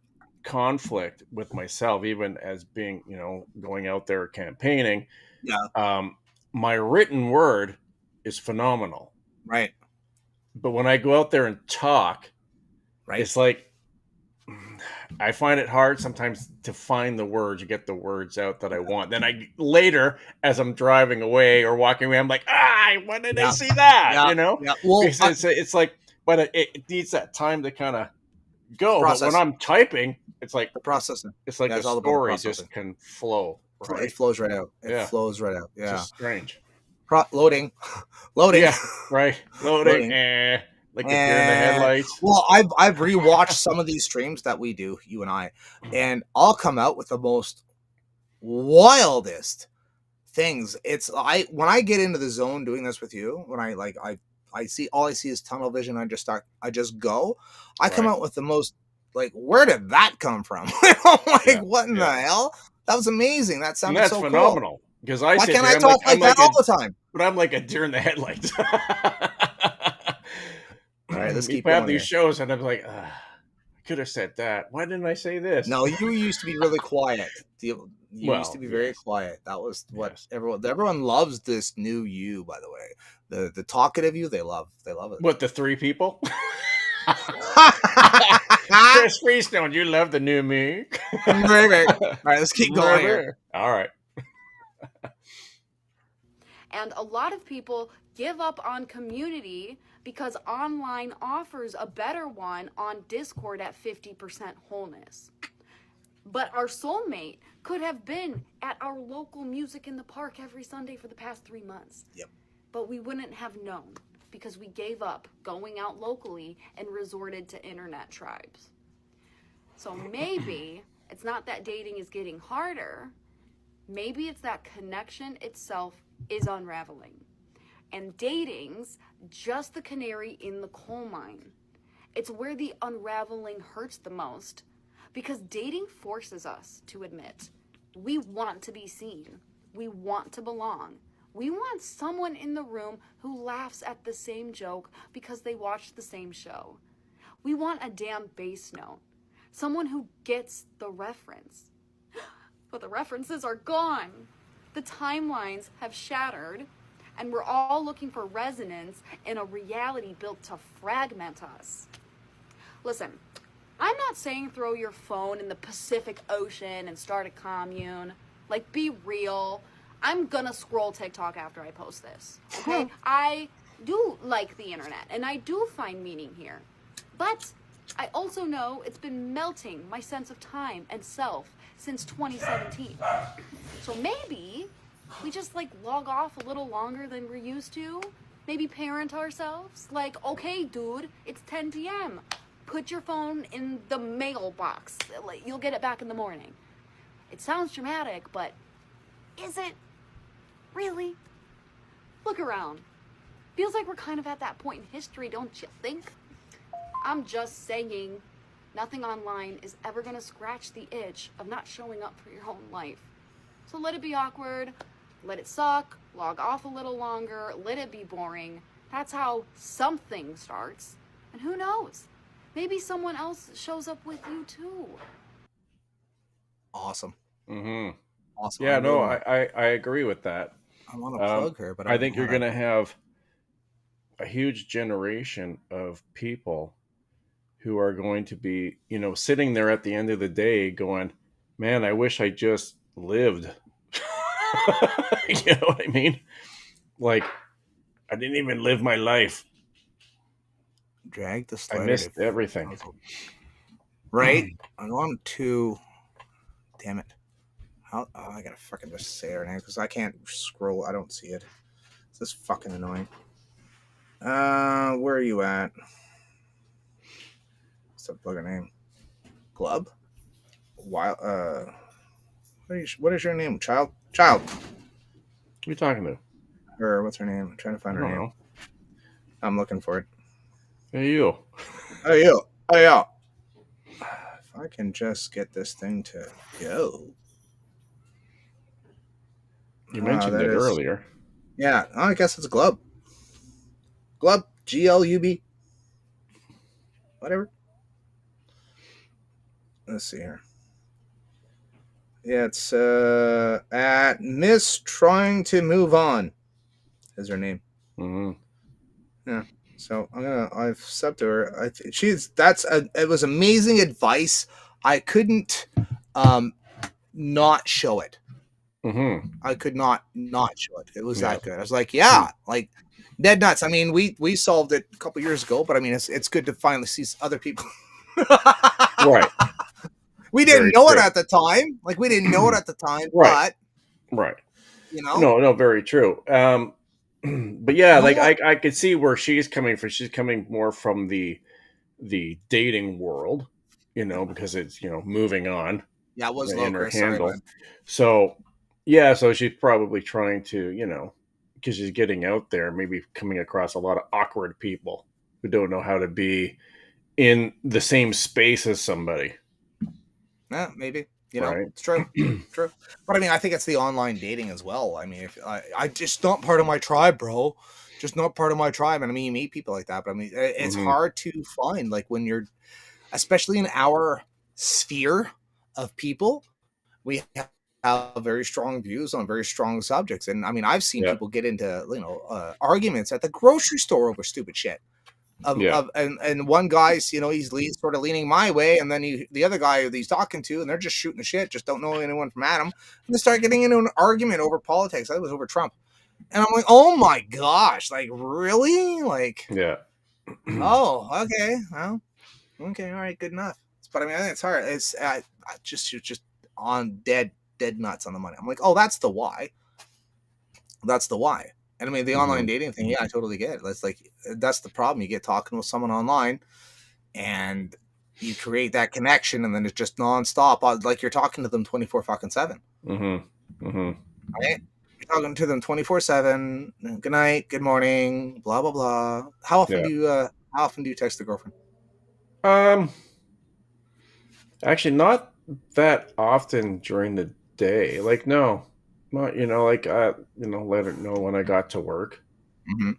conflict with myself, even as being, going out there campaigning. Yeah. Um, my written word is phenomenal, Right. but when I go out there and talk, Right. it's like I find it hard sometimes to find the words, to get the words out that I want. Then I later, as I'm driving away or walking away, I'm like, when did I Yeah. see that? Yeah. Yeah. Well, Because it's like, but it needs that time to kind of go. But when process I'm typing, the processing. it's like Yeah, the it's all about the story processing. just can flow, It right? flows right out. It Yeah, flows right out. it's Yeah. just strange. Loading. Loading. Yeah, right. Loading, Loading. like a deer in the And headlights. well, I've rewatched some of these streams that we do, you and I, and I'll come out with the most wildest things. It's when I get into the zone doing this with you, when I see all I see is tunnel vision. I just go. I come Right. out with the most, like, where did that come from? I'm like, Yeah, what in the yeah. hell? That was amazing. That And sounded that's so cool. phenomenal because I Why sit can't here, I talk I'm like that like all a the time? but I'm like a deer in the headlights. All right, let's You keep have going these here. shows, and I'm like, I could have said that. Why didn't I say this? No, you used to be really quiet. You used to Well, be very yes, quiet. That was what yes. everyone loves this new you, by the way. The talkative you, they love it. What, the three people? Chris Freestone, you love the new me. Maybe. All right, let's keep going here. Maybe. All right. And a lot of people give up on community because online offers a better one on Discord at 50% wholeness. But our soulmate could have been at our local music in the park every Sunday for the past 3 months. Yep. But we wouldn't have known because we gave up going out locally and resorted to internet tribes. So maybe it's not that dating is getting harder. Maybe it's that connection itself is unraveling. And dating's just the canary in the coal mine. It's where the unraveling hurts the most because dating forces us to admit we want to be seen. We want to belong. We want someone in the room who laughs at the same joke because they watched the same show. We want a damn bass note. Someone who gets the reference. But the references are gone. The timelines have shattered, and we're all looking for resonance in a reality built to fragment us. Listen, I'm not saying throw your phone in the Pacific Ocean and start a commune. Like, be real. I'm gonna scroll TikTok after I post this. Okay? I do like the internet, and I do find meaning here. But I also know it's been melting my sense of time and self since 2017. So maybe we just log off a little longer than we're used to. Maybe parent ourselves. Like, okay, dude, it's 10 p.m. Put your phone in the mailbox. You'll get it back in the morning. It sounds dramatic, but is it really? Look around. Feels like we're kind of at that point in history, don't you think? I'm just saying, nothing online is ever going to scratch the itch of not showing up for your own life. So let it be awkward, let it suck, log off a little longer, let it be boring. That's how something starts. And who knows? Maybe someone else shows up with you too. Awesome. Mm-hmm. Awesome. Yeah, no, I agree with that. I want to plug her, but I think you're going to have a huge generation of people who are going to be, sitting there at the end of the day going, man, I wish I just lived. You know what I mean? Like, I didn't even live my life. drag the I slider. missed everything. Right? I want to. Damn it. I gotta fucking just say her name because I can't scroll. I don't see it. This is fucking annoying. Where are you at? What's the bugger name? Glub? Wild. What is your name? Child. Who are you talking to? Or what's her name? I'm trying to find I her don't name. know. I'm looking for it. Hey, you. Oh yeah. If I can just get this thing to go. You mentioned that it is earlier. Yeah. Oh, I guess it's Glub. Glub. GLUB. Whatever. Let's see here. Yeah, it's at Miss Trying to Move On is her name. Mm-hmm. Yeah. So I've subbed to her. It was amazing advice. I couldn't not show it. Mm-hmm. I could not show it. It was Yeah. that good. I was like, yeah, like dead nuts. I mean, we solved it a couple years ago, but I mean, it's good to finally see other people. Right. We didn't Very know it true. at the time. Like we didn't know it at the time, Right. but Right. you know, No, very true. But yeah, like No. I could see where she's coming from. She's coming more from the dating world, because it's moving on yeah, it was in low, her Chris. Sorry, handle. man. So yeah, so she's probably trying to, because she's getting out there, maybe coming across a lot of awkward people who don't know how to be in the same space as somebody. Yeah, maybe. Right. It's true. True. But I mean, I think it's the online dating as well. I mean, if I just not part of my tribe, bro. Just not part of my tribe. And I mean, you meet people like that, but I mean, it's Mhm. hard to find, like when you're, especially in our sphere of people, we have very strong views on very strong subjects. And I mean, I've seen Yeah. people get into, arguments at the grocery store over stupid shit. Yeah. And one guy's, he's sort of leaning my way, and then the other guy that he's talking to, and they're just shooting the shit, just don't know anyone from Adam, and they start getting into an argument over politics. That was over Trump, and I'm like, oh my gosh, like really, like, Yeah. oh, okay, well, okay, all right, good enough. But I mean, I think it's hard. It's you're just on dead nuts on the money. I'm like, oh, that's the why. That's the why. And I mean, the online dating thing, yeah, I totally get it. That's the problem. You get talking with someone online, and you create that connection, and then it's just nonstop. Like you're talking to them 24/7. Mm-hmm. Mm-hmm. Right? You're talking to them 24/7. Good night, good morning, blah blah blah. How often Yeah. do you text the girlfriend? Actually, not that often during the day. Like, no, not let her know when I got to work. Mm-hmm.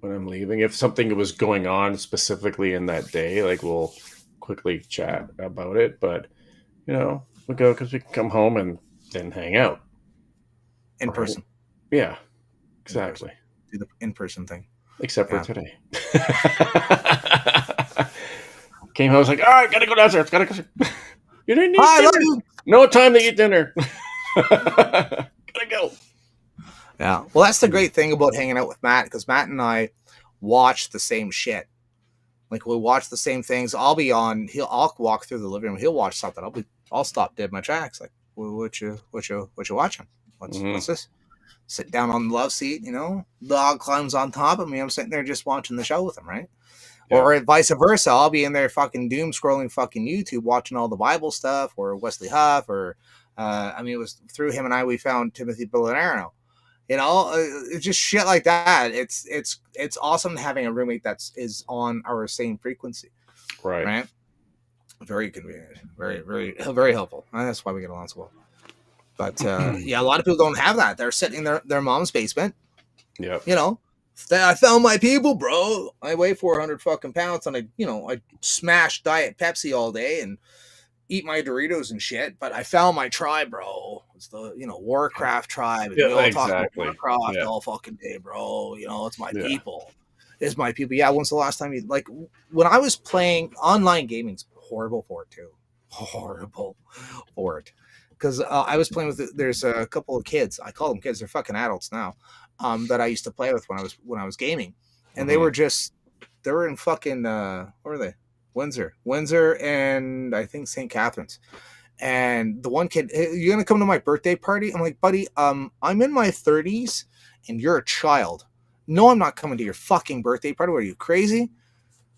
When I'm leaving. If something was going on specifically in that day, like we'll quickly chat about it. But we go because we can come home and then hang out In Right. person. Yeah, exactly. Do the in-person thing. Except for Yeah. today. Came home, I was like, all right, gotta go downstairs. Gotta go. You didn't eat I love dinner. you. No time to eat dinner. Gotta go. Yeah. Well, that's the great thing about hanging out with Matt, because Matt and I watch the same shit. Like we'll watch the same things. I'll walk through the living room. He'll watch something. I'll stop dead in my tracks. Like, what you watching? What's this? Sit down on the love seat. Dog climbs on top of me. I'm sitting there just watching the show with him, right? Yeah. Or vice versa. I'll be in there fucking doom scrolling fucking YouTube, watching all the Bible stuff, or Wesley Huff, or it was through him and I we found Timothy Billinaro. It's just shit like that. It's awesome having a roommate is on our same frequency. Right. Very convenient. Very, very, very helpful. And that's why we get along so well. But yeah, a lot of people don't have that. They're sitting in their mom's basement. Yeah. I found my people, bro. I weigh 400 fucking pounds, and I smash Diet Pepsi all day and eat my Doritos and shit. But I found my tribe, bro. It's the Warcraft tribe. And Yeah, we all exactly. talk about Warcraft all fucking day, bro. It's my people. It's my people. Yeah. When's the last time when I was playing online gaming's horrible for it too. Horrible for it. Because I was playing with there's a couple of kids. I call them kids. They're fucking adults now. That I used to play with when I was gaming, and they were in fucking where were they? Windsor, and I think St. Catharines. And the one kid, hey, you're gonna come to my birthday party? I'm like, buddy, I'm in my 30s, and you're a child. No, I'm not coming to your fucking birthday party. What are you, crazy?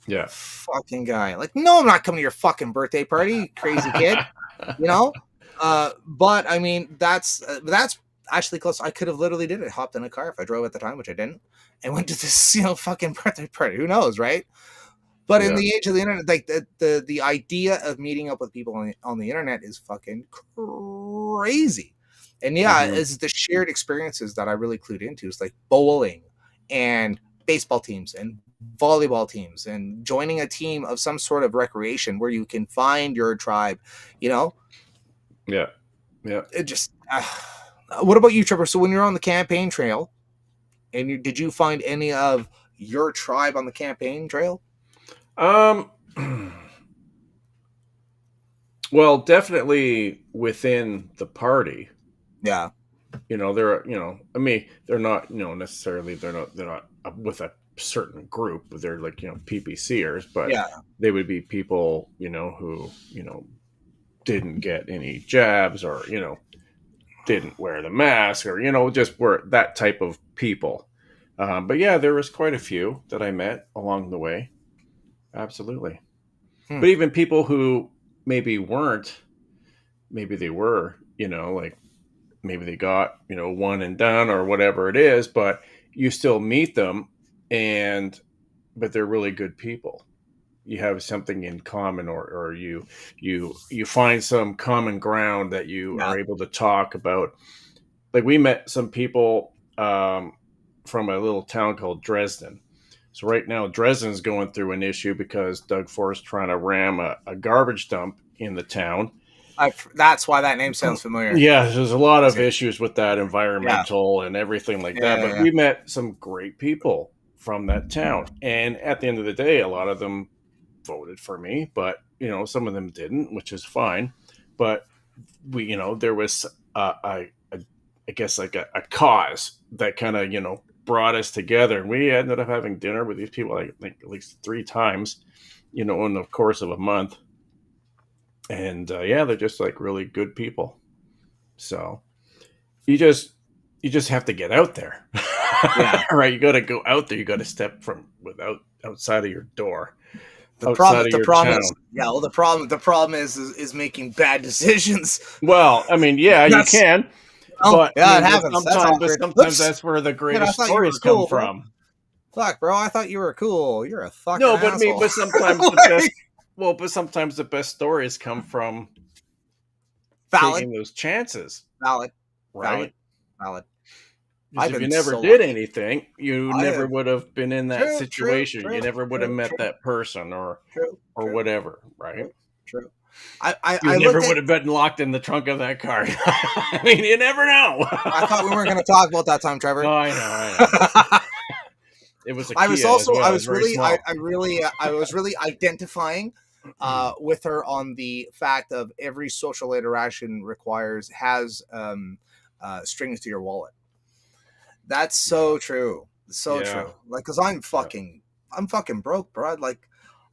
Yeah. Fucking guy. Like, no, I'm not coming to your fucking birthday party, you crazy kid. You know? But I mean, that's actually close. I could have literally did it. Hopped in a car if I drove at the time, which I didn't, and went to this, fucking birthday party. Who knows, right? But in Yeah. the age of the internet, like the idea of meeting up with people on the internet is fucking crazy. And yeah, Mhm. it's the shared experiences that I really clued into. It's like bowling and baseball teams and volleyball teams and joining a team of some sort of recreation where you can find your tribe, you know? Yeah. Yeah. It just what about you, Trevor? So when you're on the campaign trail and did you find any of your tribe on the campaign trail? Um well, definitely within the party. Yeah. They're I mean, they're not, necessarily they're not with a certain group, but they're like, PPCers, but Yeah. they would be people, who, didn't get any jabs or, didn't wear the mask or, just were that type of people. But yeah, there was quite a few that I met along the way. Absolutely. Hmm. But even people who maybe weren't, maybe they were, like maybe they got, one and done or whatever it is, but you still meet them and, but they're really good people. You have something in common, or you find some common ground that you Yeah. are able to talk about. Like we met some people from a little town called Dresden. So right now Dresden's going through an issue because Doug Forrest trying to ram a garbage dump in the town. That's why that name sounds familiar. Yeah, there's a lot of Crazy. issues with that, Yeah. environmental and everything like Yeah. that. But Yeah. we met some great people from that town. And at the end of the day, a lot of them voted for me, but some of them didn't, which is fine. But we, there was I guess like a cause that kind of brought us together, and we ended up having dinner with these people like at least 3 times, in the course of a month. And yeah, they're just like really good people. So you just have to get out there. Yeah. Right, you got to go out there, you got to step from without outside of your door, The outside problem, of the your problem town. is, yeah. Well, the problem is making bad decisions. Well, I mean, yeah, you That's can, oh but I yeah, it mean, happens. That's awkward. sometimes Whoops, that's where the man, I greatest thought you were stories come cool, bro. from. Fuck, bro, I thought you were cool. You're a fucking No, but I mean, asshole. but sometimes the best, Like, well, but sometimes the best stories come from valid, taking those chances, valid, valid, right? valid. Because I've if you been never so did lucky. anything, you I never have would have been in that true, true, situation. You true, never would have true, met true, that person true, or true, whatever, right? true, true. I You never looked at. would have been locked in the trunk of that car. I mean, you never know. I thought we weren't going to talk about that time, No, Trevor. I know, I know. It was a I was Kia as also well. It was very small. I was really identifying with her on the fact of every social interaction has strings to your wallet. That's Yeah, so true, so yeah, true. Like, cause yeah. I'm fucking broke, bro. Like,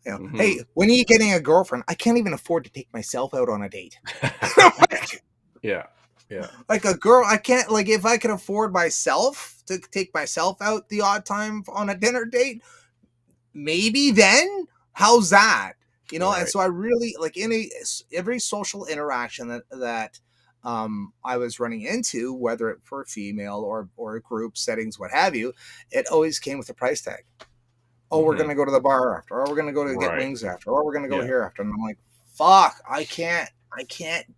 Hmm. hey, when are you getting a girlfriend? I can't even afford to take myself out on a date. Yeah, yeah. Like a girl, I can't, like, if I can afford myself to take myself out the odd time on a dinner date, maybe then how's that? And Right. so I really like every social interaction that I was running into, whether it for a female or a group settings, what have you, it always came with a price tag. Oh, we're Hmm. gonna go to the bar after, or we're gonna go to get Right. wings after, or we're gonna go Yeah. here after. And I'm like, fuck, I can't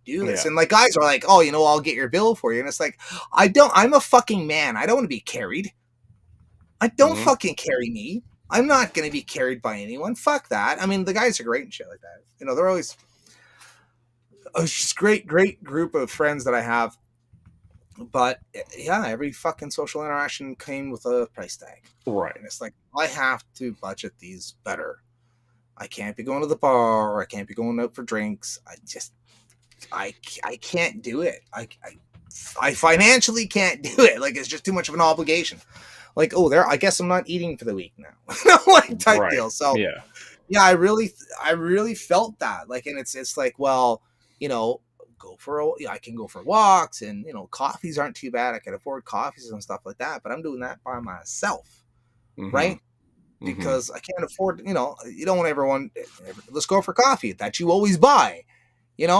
do this. Yeah. And like guys are like, oh, I'll get your bill for you. And it's like, I'm a fucking man. I don't want to be carried. I don't Hmm. fucking carry me. I'm not gonna be carried by anyone. Fuck that. I mean, the guys are great and shit like that. They're always just great group of friends that I have. But yeah, every fucking social interaction came with a price tag. Right. And it's like, I have to budget these better. I can't be going to the bar, or I can't be going out for drinks. I can't do it. I financially can't do it. Like, it's just too much of an obligation. Like, oh, I guess I'm not eating for the week now. Like, type Right. deal. So Yeah. yeah, I really felt that. Like, and it's like, well, I can go for walks, and coffees aren't too bad. I can afford coffees and stuff like that, but I'm doing that by myself, Hmm. right? because I can't afford, you don't want everyone, let's go for coffee that you always buy,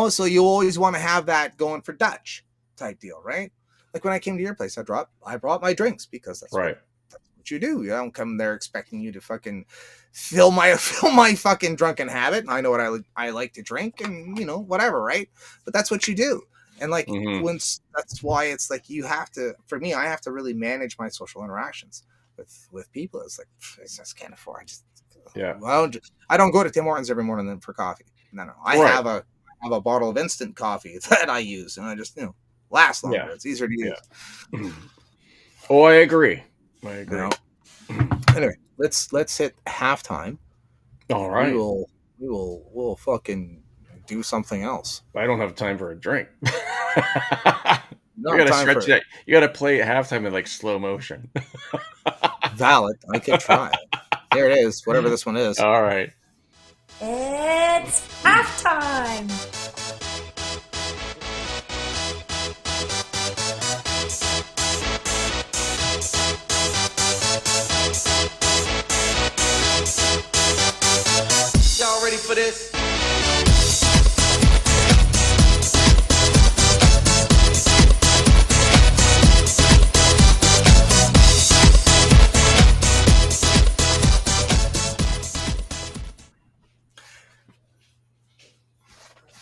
so you always want to have that going for Dutch type deal, right? Like when I came to your place, I brought my drinks because that's right. what you do. You don't come there expecting you to fucking fill my fucking drunken habit. I know what I like to drink and whatever, right? But that's what you do. And like that's why it's like for me, I have to really manage my social interactions with people. It's like I just can't afford. I don't go to Tim Hortons every morning for coffee. No. I have a bottle of instant coffee that I use, and I just last longer. It's easier to use. Yeah. Oh, I agree. Anyway, let's hit halftime. All right. We'll fucking do something else. I don't have time for a drink. You gotta stretch that. You gotta play at halftime in like slow motion. Valid. I could try. There it is. Whatever this one is. All right. It's halftime. Y'all ready for this?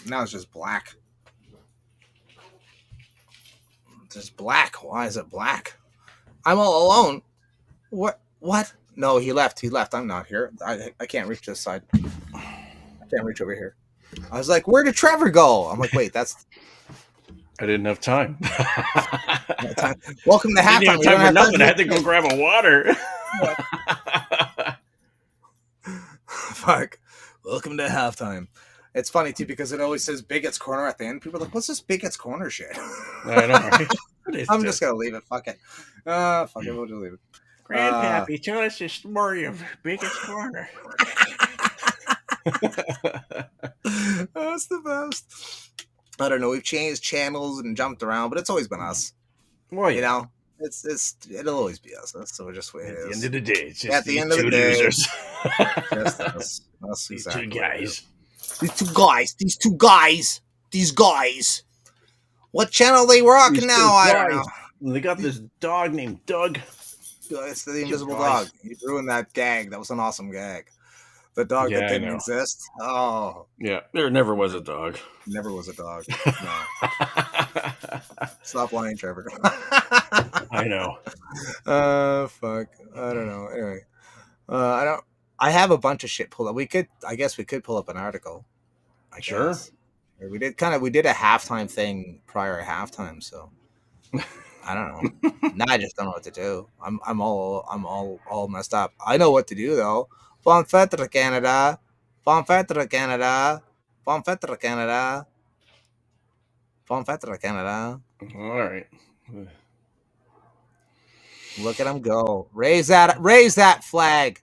Now it's just black. It's just black. Why is it black? I'm all alone. What? No, he left. I'm not here. I can't reach this side. I can't reach over here. I was like, where did Trevor go? I'm like, wait, that's... I didn't have time. Welcome to halftime. I didn't have time for nothing. I had to go grab a water. Fuck. Welcome to halftime. It's funny, too, because it always says Bigot's Corner at the end. People are like, what's this Bigot's Corner shit? I know, right? I'm just going to leave it. Fuck it. Fuck it. We'll just leave it. Grandpappy, tell us the story of Bigot's Corner. That's the best. I don't know. We've changed channels and jumped around, but it's always been us. Well, it'll always be us. So just wait. At the end of the day, it's just at the end of the day, losers. Just us. These two guys. These two guys. What channel they rocking now? I don't know. They got this dog named Doug. It's the invisible dog. You ruined that gag. That was an awesome gag. The dog that didn't exist. Oh. Yeah, there never was a dog. Never was a dog. No. Stop lying, Trevor. I know. Fuck. I don't know. Anyway. I have a bunch of shit pulled up. I guess we could pull up an article. Sure. We did a halftime thing prior to halftime, so I don't know. Now I just don't know what to do. I'm all messed up. I know what to do though. Bon fête Canada. Bon fête Canada. Bon fête Canada. Bon fête Canada. All right. Look at him go. Raise that flag.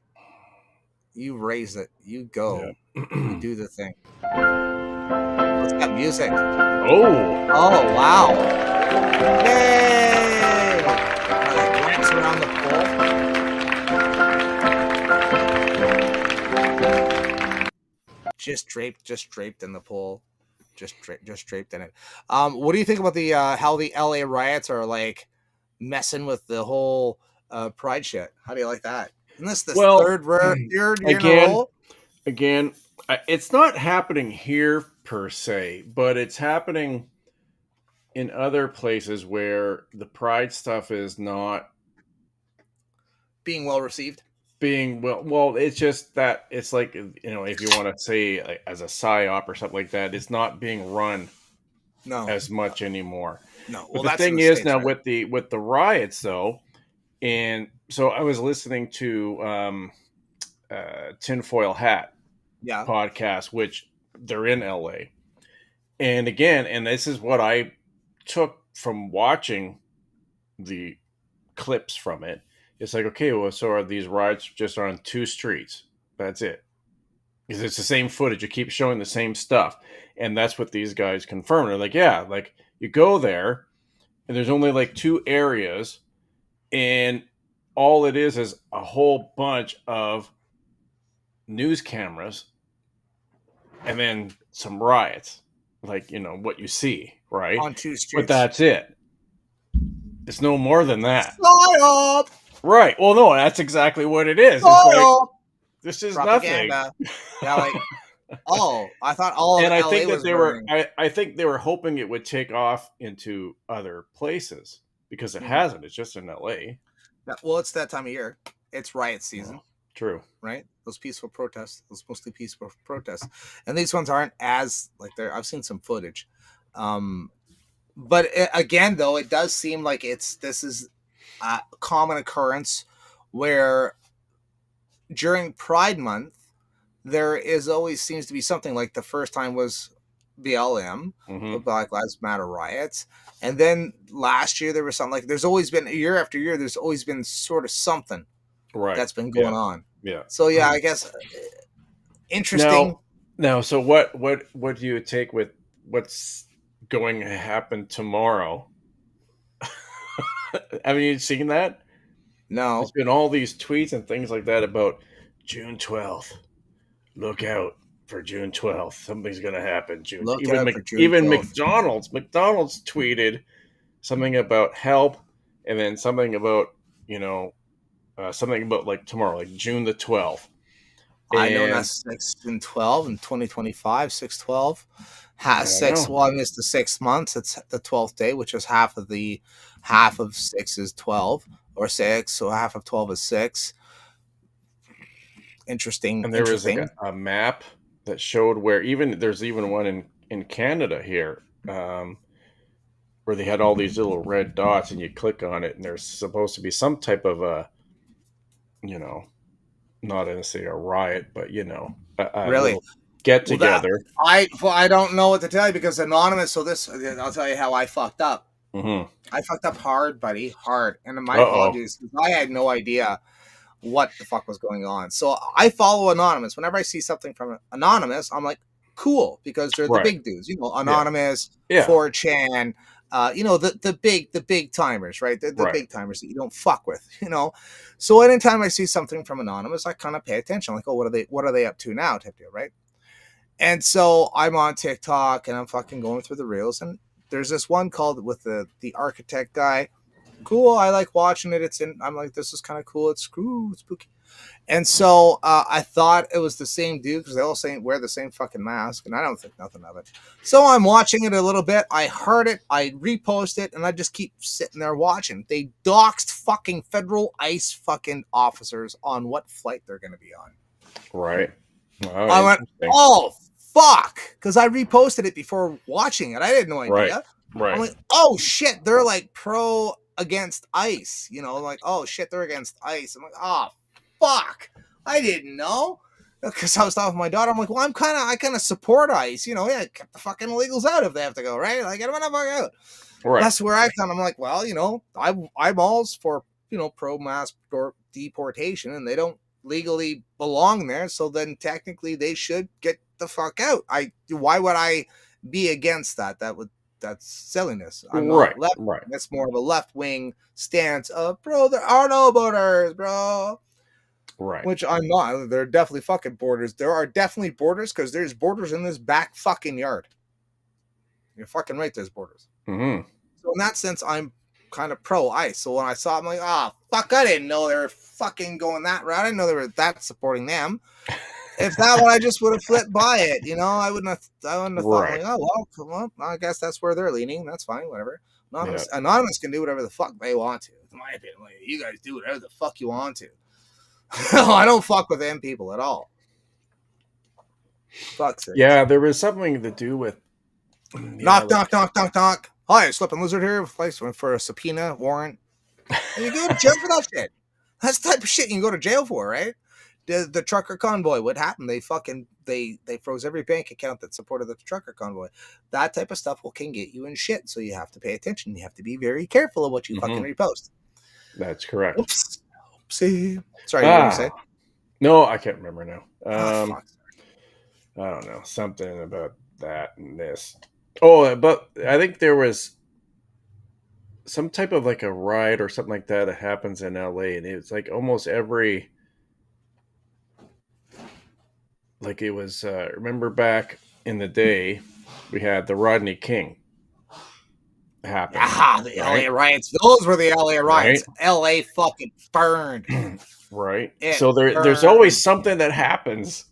You raise it. You go. Yeah. You do the thing. What's that music? Oh, wow. Yay! Grants around the pole. Just draped in the pole. Just draped in it. What do you think about the how the LA riots are like messing with the whole pride shit? How do you like that? Isn't this the third year in a row? Again, it's not happening here per se, but it's happening in other places where the pride stuff is not being well received. Well, it's just that it's like, if you want to say like, as a psyop or something like that, it's not being run as much anymore. No, well, but the thing is now with the riots though, and so I was listening to Tinfoil Hat podcast, which they're in LA, and again, and this is what I took from watching the clips from it. It's like, okay, well, so are these riots just on two streets? That's it. Because it's the same footage. You keep showing the same stuff. And that's what these guys confirm. They're like, yeah, like you go there and there's only like two areas and all it is a whole bunch of news cameras and then some riots, like, what you see, right? On two But streets. that's it. It's no more than that. Sign up! Right. Well, no, that's exactly what it is. It's Sign like, up! this is nothing. Propaganda. Yeah, like, oh, I thought all of And I LA think that was burning. I think they were hoping it would take off into other places because it hasn't. It's just in LA. Well, it's that time of year. It's riot season. Well, true. Right? Those peaceful protests, those mostly peaceful protests. And these ones aren't as like I've seen some footage. But again, though, it does seem like this is a common occurrence where during Pride Month, there is always seems to be something. Like the first time was BLM, the Black Lives Matter riots. And then last year there was something. Like there's always been, year after year, there's always been sort of something that's been going on. Yeah. So yeah, I guess interesting. Now, so what do you take with what's going to happen tomorrow? Haven't you seen that? No. There's been all these tweets and things like that about June 12th. Look out for June 12th. Something's going to happen. Even McDonald's tweeted something about help, and then something about, something about like tomorrow, like June the 12th. I know that's 6 and 12 in 2025, 6/12. Well, I missed the 6 months. It's the 12th day, which is half of 6 is 12, or 6, so half of 12 is 6. Interesting. And there was like a map that showed where there's even one in Canada here, where they had all these little red dots, and you click on it, and there's supposed to be some type of a, not necessarily a riot, but a really get together. I don't know what to tell you because anonymous. So I'll tell you how I fucked up. Mm-hmm. I fucked up hard, buddy, hard. And my apologies, because I had no idea what the fuck was going on. So I follow anonymous. Whenever I see something from anonymous, I'm like, cool, because they're the big dudes, anonymous, 4chan, the big timers, right? The big timers that you don't fuck with, So anytime I see something from anonymous, I kind of pay attention. Like, oh, what are they up to now? Type deal, right? And so I'm on TikTok and I'm fucking going through the reels, and there's this one called with the architect guy. Cool, I like watching it. I'm like, this is kind of cool. It's spooky. And so I thought it was the same dude because they all wear the same fucking mask, and I don't think nothing of it. So I'm watching it a little bit. I heard it. I repost it, and I just keep sitting there watching. They doxed fucking federal ICE fucking officers on what flight they're going to be on. Right. Oh, I went, oh, fuck, because I reposted it before watching it. I had no idea. Right. I'm like, oh, shit, they're like pro against ICE. Like, oh, shit, they're against ICE. I'm like, oh, fuck, I didn't know, because I was talking with my daughter. I'm like, well, I kind of support ICE, get the fucking illegals out if they have to go, right? Like, get them the fuck out. Right. That's where I'm like, well, I'm all for, pro mass deportation, and they don't legally belong there, so then technically they should get the fuck out. Why would I be against that? That's silliness. I'm not left. Right. That's more of a left-wing stance of, bro, there are no borders, bro. Right. Which I'm not. There are definitely fucking borders. There are definitely borders because there's borders in this back fucking yard. You're fucking right, there's borders. Mm-hmm. So in that sense, I'm kind of pro-ICE. So when I saw it, I'm like, fuck, I didn't know they were fucking going that route. I didn't know they were that supporting them. If that one, I just would have flipped by it, I wouldn't have thought, like, oh, well, come on. I guess that's where they're leaning. That's fine, whatever. Anonymous can do whatever the fuck they want to. In my opinion, like, you guys do whatever the fuck you want to. I don't fuck with them people at all. Fuck sake. Yeah, there was something to do with... Knock. Hi, Slippin' Lizard here. For a subpoena warrant. And you go to jail for that shit. That's the type of shit you can go to jail for, right? The trucker convoy, what happened? They froze every bank account that supported the trucker convoy. That type of stuff can get you in shit. So you have to pay attention. You have to be very careful of what you fucking repost. That's correct. Oops. Oopsie. Sorry, you were going to say? No, I can't remember now. Fuck. I don't know. Something about that and this. Oh, but I think there was some type of like a riot or something like that happens in LA, and it's like almost every like it was. Remember back in the day, we had the Rodney King happened, Ah, the LA right? riots. Those were the LA Right, riots. LA fucking burned. right. It So there's always burned. something that happens,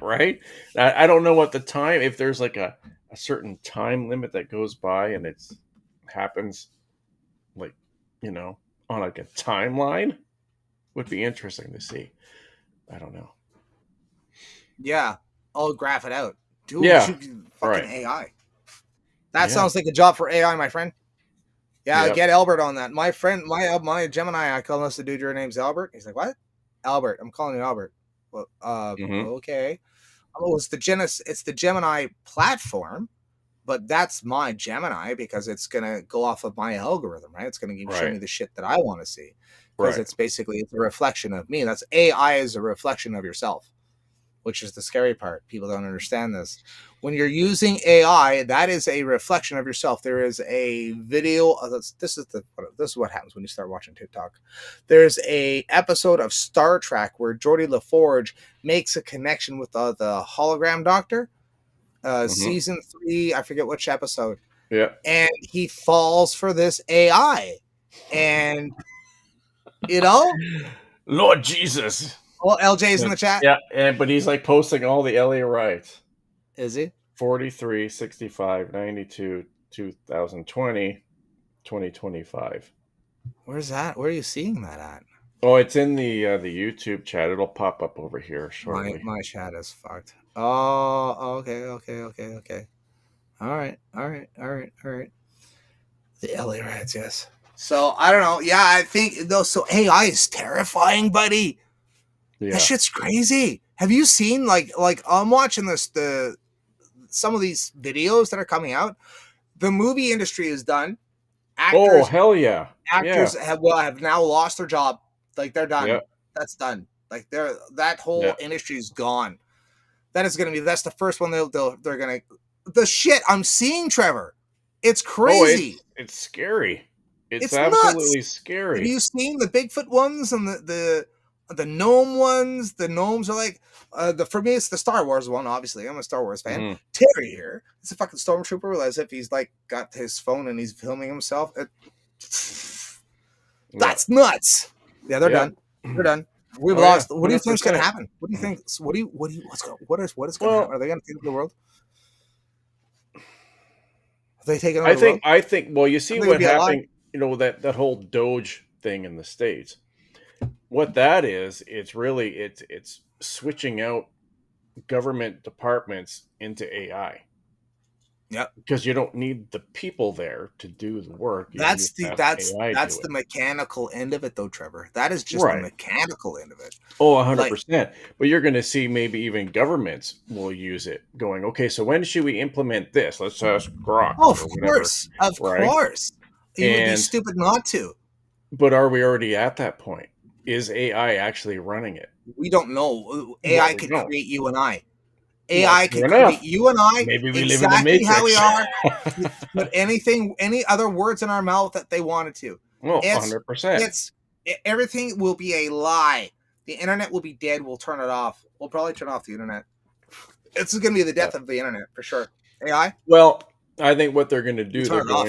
right? I don't know what the time, if there's like a certain time limit that goes by and it's happens like, you know, on like a timeline. Would be interesting to see. I don't know. Yeah. I'll graph it out. Dude, Yeah. should be fucking Right. AI. That Yeah. sounds like a job for AI, my friend. Yeah, Yep. get Albert on that. My friend, my Gemini, I call this the dude. Your name's Albert. He's like, what? Albert. I'm calling you Albert. Well, Hmm. okay. Oh, it's the Gemini platform, but that's my Gemini because it's gonna go off of my algorithm, right? It's gonna show Right. me the shit that I want to see because Right. it's a reflection of me. That's AI is a reflection of yourself, which is the scary part. People don't understand this. When you're using AI, that is a reflection of yourself. There is a video. This is what happens when you start watching TikTok. There's a episode of Star Trek where Geordie LaForge makes a connection with the hologram doctor. Hmm. Season 3, I forget which episode, Yeah. and he falls for this AI, and you know, Lord Jesus. well, LJ's in Yeah. the chat. Yeah. And but he's like posting all the LA riots. Is he? 43, 65, 92, 2020, 2025. Where's that? Where are you seeing that at? Oh, it's in the YouTube chat. It'll pop up over here shortly. My chat is fucked. Oh, okay. All right. The LA riots, yes. So I don't know. Yeah, I think though. So AI is terrifying, buddy. That Yeah. shit's crazy. Have you seen like I'm watching the some of these videos that are coming out? The movie industry is done. Oh, Actors hell yeah. Yeah. have now lost their job. Like they're Yeah. done. That's done. Like that Yeah. whole industry is gone. That's the first one they're gonna the shit I'm seeing, Trevor. It's Oh, crazy. it's scary. It's It's nuts. absolutely Have scary. you seen the Bigfoot ones and the gnome ones? The gnomes are like the for me it's the Star Wars one. Obviously, I'm a Star Wars fan. Mhm. Terry here. It's a fucking stormtrooper as if he's like got his phone and he's filming himself. Yeah. That's nuts. Yeah, they're Yeah. done. They're done. We've Oh, yeah. lost. What do you think's going to 100%. happen? What do you think? What is going to Well, happen? Are they going to take over the world? Are they taking over the world? I think well, you see Are they going what to be alive? happened, you know, that whole Doge thing in the States. What that is, it's really it's switching out government departments into AI. Yep. Because you don't need the people there to do the work. You can just have AI do That's it. the mechanical end of it, though, Trevor. That is just the Right. mechanical end of it. Oh, Like 100%. But you're going to see maybe even governments will use it going, okay, so when should we implement this? Let's ask Grok oh, or whatever, of right? course, you would be And, stupid not to. but are we already at that point? Is AI actually running it? We don't know. Well, AI we could don't. create you and I. Well, AI fair could create enough. you and I Maybe we live in the exactly how we Matrix. are. Put any other words in our mouth that they wanted to. Well, It's 100%. everything will be a lie. The internet will be dead. We'll turn it off. We'll probably turn off the internet. It's going to be the death of the internet for sure. AI. Well, I think what they're going to do, Turn it off.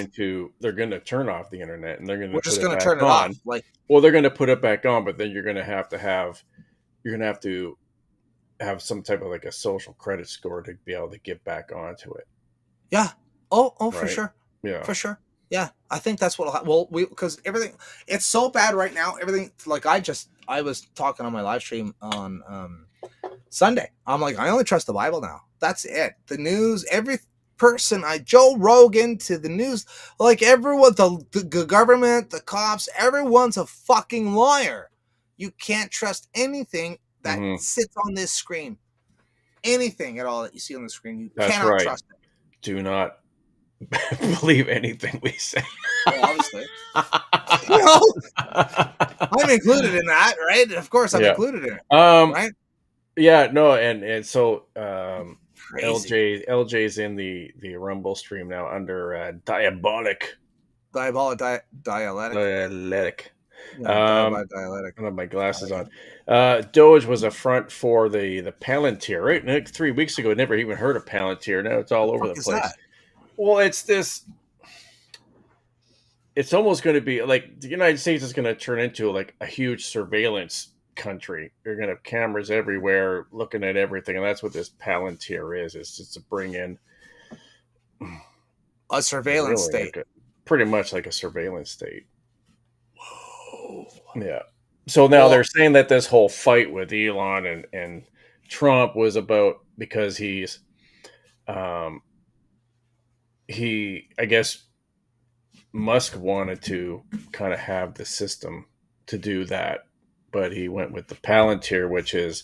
they're going to turn off the internet and they're going to We're put just it going to back turn it on. off. Like, Well, they're going to put it back on, but then you're going to have to have some type of like a social credit score to be able to get back onto it. yeah. Oh, for Right. sure. Yeah. For sure. Yeah, I think that's what'll happen. Well, because everything, it's so bad right now. Everything, like I was talking on my live stream on Sunday. I'm like, I only trust the Bible now. That's it. The news, every person, Joe Rogan to the news, like everyone, the government, the cops, everyone's a fucking liar. You can't trust anything that Mhm. sits on this screen. Anything at all that you see on the screen, you That's cannot right. trust it. Do not believe anything we say. Well, obviously. Well, I'm included in that, right? Of course, I'm Yeah. included in it, Um. right? Yeah. No. And so Crazy. LJ's in the Rumble stream now under Diabolic Dialectic. Dialectic. Yeah, dialectic. I have my glasses Okay. on. Doge was a front for the Palantir, right? Like 3 weeks ago, I never even heard of Palantir. Now it's all over Fuck the is place. that? Well, it's this. It's almost going to be like the United States is going to turn into like a huge surveillance country. You're going to have cameras everywhere looking at everything, and that's what this Palantir is. It's just to bring in A surveillance really state. pretty much like a surveillance state. Whoa. Yeah. So now Well, they're saying that this whole fight with Elon and Trump was about because um, I guess Musk wanted to kind of have the system to do that, but he went with the Palantir, which is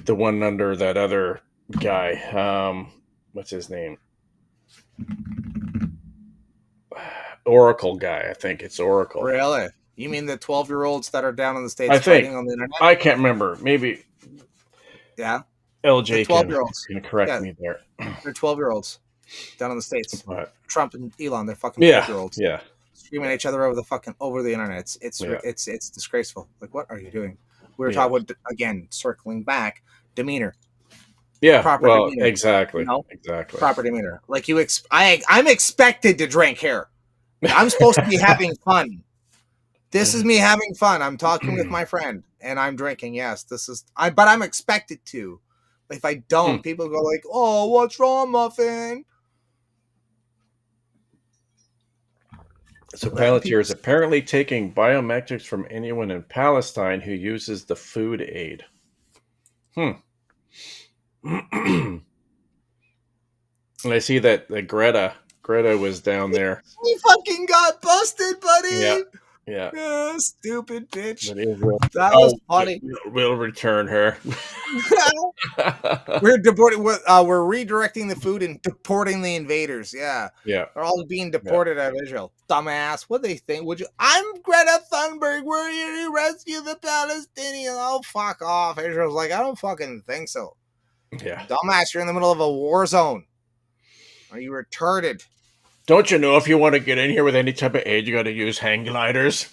the one under that other guy. What's his name? Oracle guy. I think it's Oracle. really? You mean the 12-year-olds that are down in the States I think. fighting on the internet? I can't remember. Maybe Yeah. LJ The 12-year-olds. can correct Yeah. me there. They're 12-year-olds down in the States. But Trump and Elon, they're fucking yeah, 12-year-olds. yeah, Screaming at each other over the internet. Yeah. It's disgraceful. Like, what are you doing? We were Yeah. talking about, again, circling back, demeanor. yeah. Proper Well, demeanor. exactly, You know? exactly. Proper demeanor. Like I'm expected to drink here. I'm supposed to be having fun. This is me having fun. I'm talking with my friend and I'm drinking. Yes, but I'm expected to. If I don't, people go like, "Oh, what's wrong, Muffin?" So Palantir is apparently taking biometrics from anyone in Palestine who uses the food aid. And I see that Greta was down there. He fucking got busted, buddy. Yeah. Yeah, stupid bitch. But Israel, That was funny. We'll return her. We're deporting. We're redirecting the food and deporting the invaders. Yeah, Yeah. they're all being deported out of Israel. Dumbass. What do they think? I'm Greta Thunberg. We're here to rescue the Palestinians. Oh, fuck off. Israel's like, I don't fucking think so. Yeah. Dumbass. You're in the middle of a war zone. Are you retarded? Don't you know if you want to get in here with any type of aid, you got to use hang gliders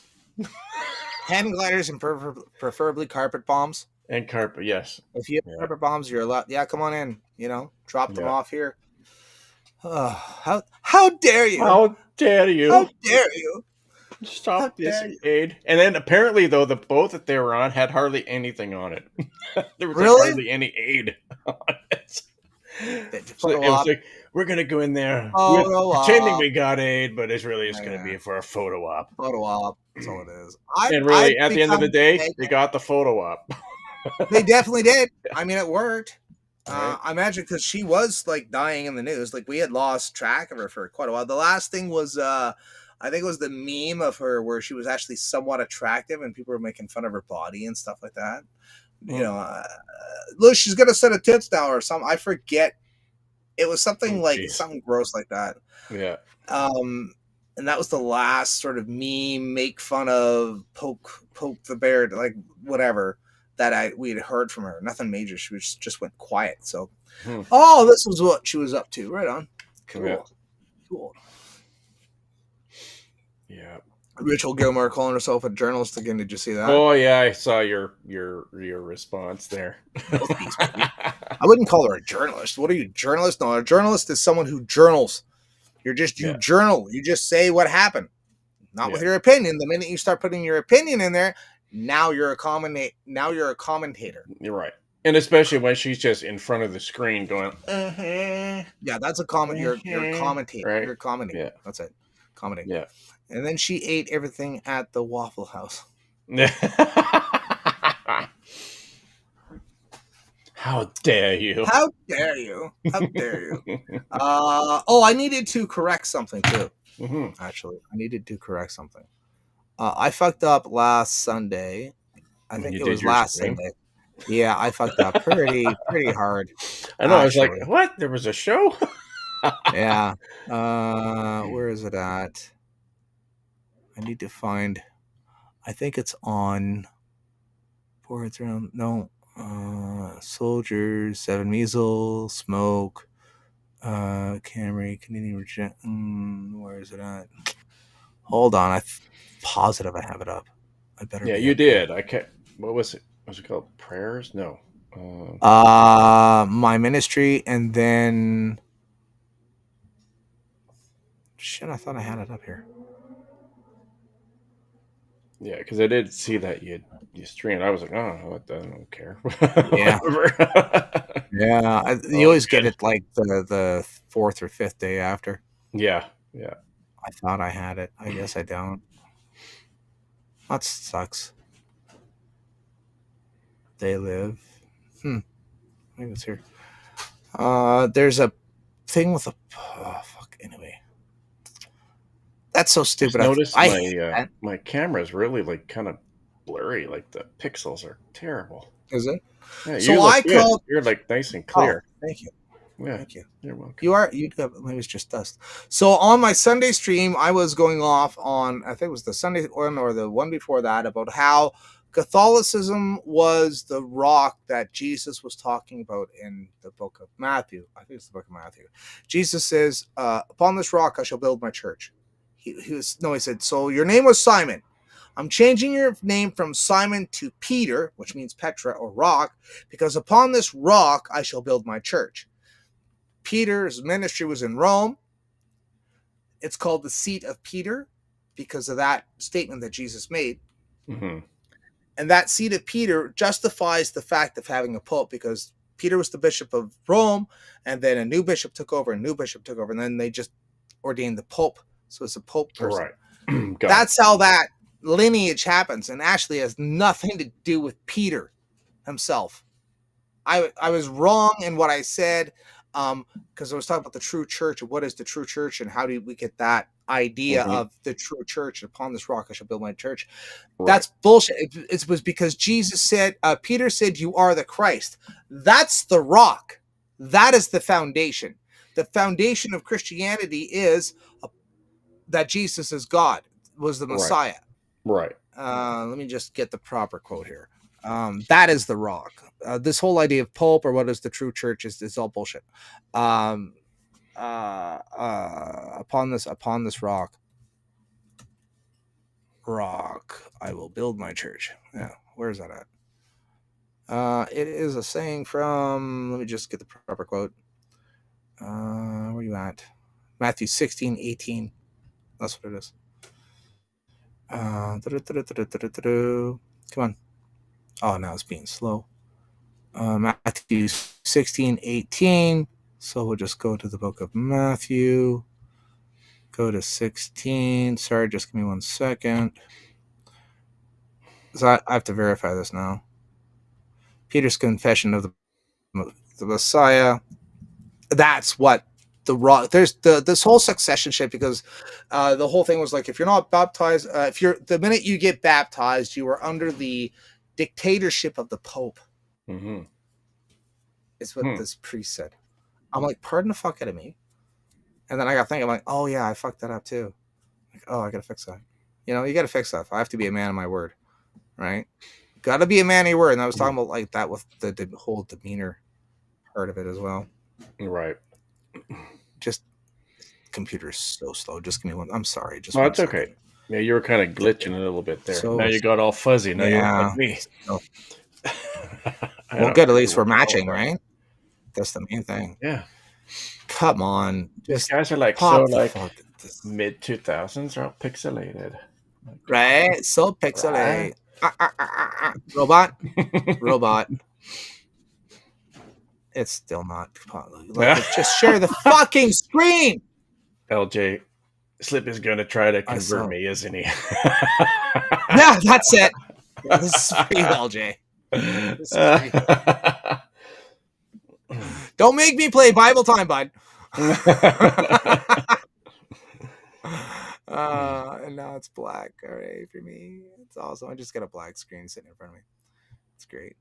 Hand gliders and preferably carpet bombs. and carpet? Yes. If you have carpet bombs, you're allowed. Yeah, come on in. Drop them off here. How dare you? How dare you? How dare you? Stop this aid. And then apparently, though, the boat that they were on had hardly anything on it. There was Really? hardly any aid on it. So Photo it was op. like, we're going to go in there Photo pretending op. we got aid, but it's really just going to Yeah. be for a photo op. Photo op. That's all it is. And really, at the end of the day, they got the photo op. They definitely did. I mean, it worked. Right. I imagine because she was like dying in the news. Like we had lost track of her for quite a while. The last thing was, I think it was the meme of her where she was actually somewhat attractive and people were making fun of her body and stuff like that. Look, she's gonna set a tits now or something. I forget. It was something something gross like that. Yeah. And that was the last sort of meme, make fun of, poke the bear, like whatever that we had heard from her. Nothing major. She just went quiet. So, this was what she was up to. Right on. Cool. Yeah. Cool. Yeah. Rachel Gilmore calling herself a journalist again. Did you see that? Oh yeah, I saw your response there. I wouldn't call her a journalist. What are you, journalist? No, a journalist is someone who journals. You journal. You just say what happened, not with your opinion. The minute you start putting your opinion in there, now you're a commentator. You're right, and especially when she's just in front of the screen going. Yeah, that's a comment. You're a commentator. Right? You're a commentator. Yeah, that's it. Commenting. Yeah. And then she ate everything at the Waffle House. How dare you? How dare you? How dare you? I needed to correct something too. Mm-hmm. Actually, I needed to correct something. I fucked up last Sunday. I think it was last Sunday. Yeah, I fucked up pretty hard. I know. Actually. I was like, what? There was a show? Yeah. Where is it at? I need to find. I think it's on. Boards around. No. Soldiers, 7 measles, smoke, Camry, Canadian reject. Where is it at? Hold on, I'm positive I have it up. I better. Yeah, be you up did. here. I can't. What was it? Was it called prayers? No. My ministry, and then shit. I thought I had it up here. Yeah, because I did see that you streamed. I was like, oh, what the, I don't care. Yeah. Whatever. Yeah, you Oh, always get good. it like the fourth or fifth day after. Yeah, yeah. I thought I had it. I guess I don't. That sucks. They live. Maybe it's here. There's a thing with a. Oh, fuck. Anyway, that's so Just stupid. noticed I hate my that. my camera is really like kind of blurry. Like the pixels are terrible. Is it? Yeah, you So look I good. called. You're like nice and Oh, clear. thank you. Yeah, Thank you. you're welcome. You are. You maybe it's just dust. So on my Sunday stream, I was going off on. I think it was the Sunday one or the one before that about how Catholicism was the rock that Jesus was talking about in the book of Matthew. I think it's the book of Matthew. Jesus says, "Upon this rock I shall build my church." He said, "So your name was Simon. I'm changing your name from Simon to Peter, which means Petra or rock, because upon this rock I shall build my church." Peter's ministry was in Rome. It's called the seat of Peter because of that statement that Jesus made. Mm-hmm. And that seat of Peter justifies the fact of having a pope because Peter was the bishop of Rome, and then a new bishop took over, and then they just ordained the pope. So it's a pope person. Right. That's how that lineage happens, and actually has nothing to do with Peter himself. I was wrong in what I said, because I was talking about the true church and what is the true church and how do we get that idea of the true church. Upon this rock I shall build my church. Right. That's bullshit. It was because Jesus said, Peter said, "You are the Christ." That's the rock. That is the foundation. The foundation of Christianity is that Jesus is God, was the Messiah. Right. Let me just get the proper quote here. That is the rock. This whole idea of pope or what is the true church is all bullshit. Upon this rock I will build my church. Yeah, where's that at? It is a saying from. Let me just get the proper quote. Where are you at? Matthew 16:18. That's what it is. Come on. Oh, now it's being slow. Matthew 16:18. So we'll just go to the book of Matthew. Go to 16. Sorry, just give me 1 second. So I have to verify this now. Peter's confession of the Messiah. That's what the rock. There's this whole successionship because the whole thing was like, if you're not baptized, the minute you get baptized, you are under the dictatorship of the Pope. Mm-hmm. Is what this priest said. I'm like, pardon the fuck out of me. And then I got thinking, I'm like, oh yeah, I fucked that up too. Like, oh, I gotta fix that. You know, you gotta fix that. I have to be a man of my word, right? Gotta be a man of your word. And I was talking about like that with the whole demeanor part of it as well. Right. Just computer is so slow. Just give me one. I'm sorry. Just it's okay. Yeah, you were kind of glitching a little bit there. So, now you got all fuzzy. Now you're like me. So, well, good. At least we're matching, right? That's the main thing. Yeah. Come on. These guys are like so like mid 2000s are all pixelated. Right? So pixelated. Robot. It's still not like, just share the fucking screen. LJ Slip is gonna try to convert me, isn't he? Yeah, that's it. Yeah, this is for you, LJ. Don't make me play Bible time, bud. And now it's black. All right, for me, it's awesome. I just got a black screen sitting in front of me. It's great.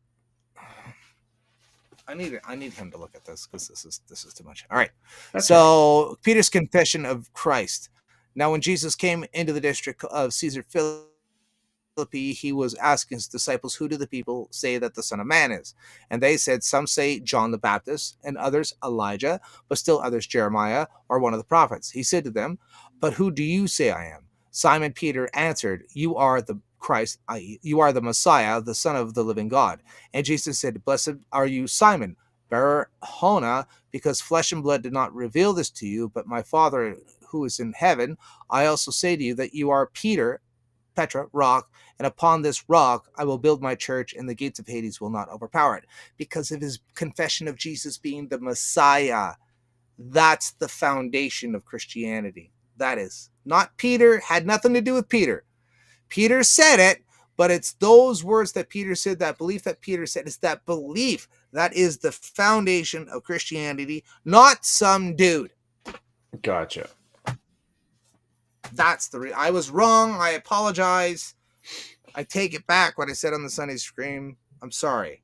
I need him to look at this because this is too much. All right. So Peter's confession of Christ. Now, when Jesus came into the district of Caesar Philippi, he was asking his disciples, "Who do the people say that the Son of Man is?" And they said, "Some say John the Baptist, and others Elijah, but still others Jeremiah or one of the prophets." He said to them, "But who do you say I am?" Simon Peter answered, "You are the Christ, i.e., you are the Messiah, the Son of the living God." And Jesus said, "Blessed are you, Simon Bar-Jonah, because flesh and blood did not reveal this to you, but my Father who is in heaven. I also say to you that you are Petra, rock, and upon this rock I will build my church, and the gates of Hades will not overpower it." Because of his confession of Jesus being the Messiah. That's the foundation of Christianity. That is. Not Peter, had nothing to do with Peter. Peter said it, but it's those words that Peter said, that belief that Peter said, is that belief that is the foundation of Christianity, not some dude. Gotcha. That's I was wrong. I apologize. I take it back what I said on the Sunday stream. I'm sorry.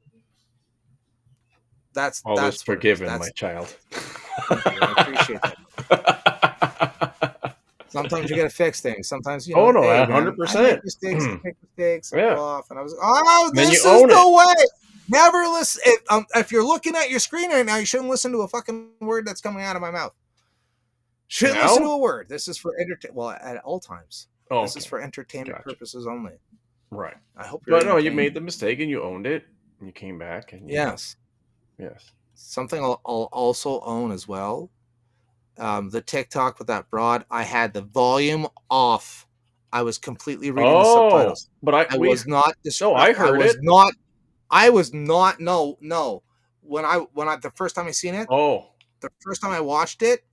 That's forgiven, my child. Thank you. I appreciate that. Sometimes you gotta fix things. Sometimes, no, hey, 100%. I make mistakes. I go off, and I was, Then this you is own the way. Never listen. If you're looking at your screen right now, you shouldn't listen to a fucking word that's coming out of my mouth. Shouldn't listen to a word. This is for entertainment. Well, at all times. Oh, this is for entertainment purposes only. Right. I hope you're. But no, you made the mistake and you owned it, and you came back. And yes. Something I'll also own as well. The TikTok with that broad, I had the volume off. I was completely reading the subtitles. But I was not. No, I heard it. I was not. No. When I the first time I seen it. The first time I watched it,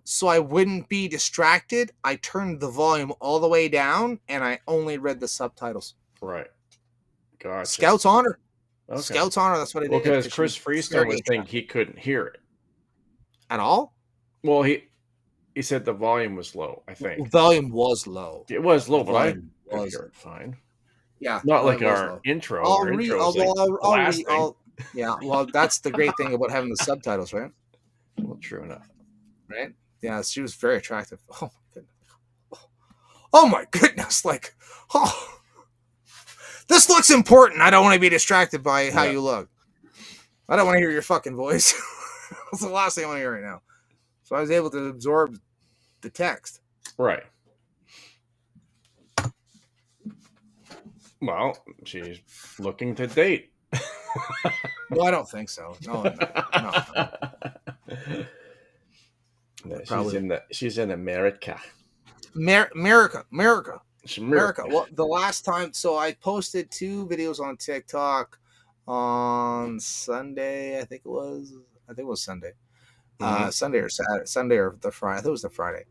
so I wouldn't be distracted, I turned the volume all the way down and I only read the subtitles. Right. Gotcha. Scout's honor. Okay. Scout's honor. That's what I did. Well, because Chris Freestone was saying he couldn't hear it at all. Well, he said the volume was low. I think volume was low. It was low, but I could hear it fine. Yeah, not like our intro. Yeah, well, that's the great thing about having the subtitles, right? Well, true enough. Right? Yeah, she was very attractive. Oh my goodness. Oh my goodness! Like, this looks important. I don't want to be distracted by how you look. I don't want to hear your fucking voice. That's the last thing I want to hear right now. So I was able to absorb the text. Right. Well, she's looking to date. Well, I don't think so. No. She's in America. America. Well, the last time, so I posted 2 videos on TikTok on Sunday. I think it was Sunday. Sunday or Saturday, Sunday or the Friday. I think it was the Friday.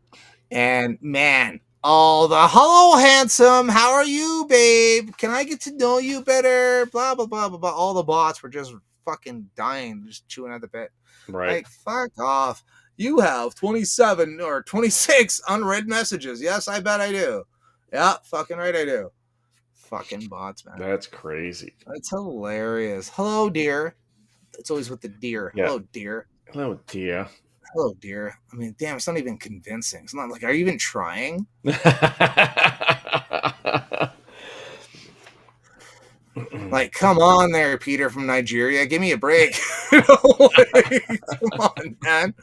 And man, hello, handsome. How are you, babe? Can I get to know you better? Blah, blah, blah, blah, blah. All the bots were just fucking dying, just chewing at the bit. Right. Like, fuck off. You have 27 or 26 unread messages. Yes, I bet I do. Yeah, fucking right I do. Fucking bots, man. That's crazy. That's hilarious. Hello, dear. It's always with the dear. Yeah. Hello, dear. Hello, dear. Hello, dear. I mean, damn, it's not even convincing. It's not like, are you even trying? Like, come on there, Peter from Nigeria. Give me a break. Come on, man.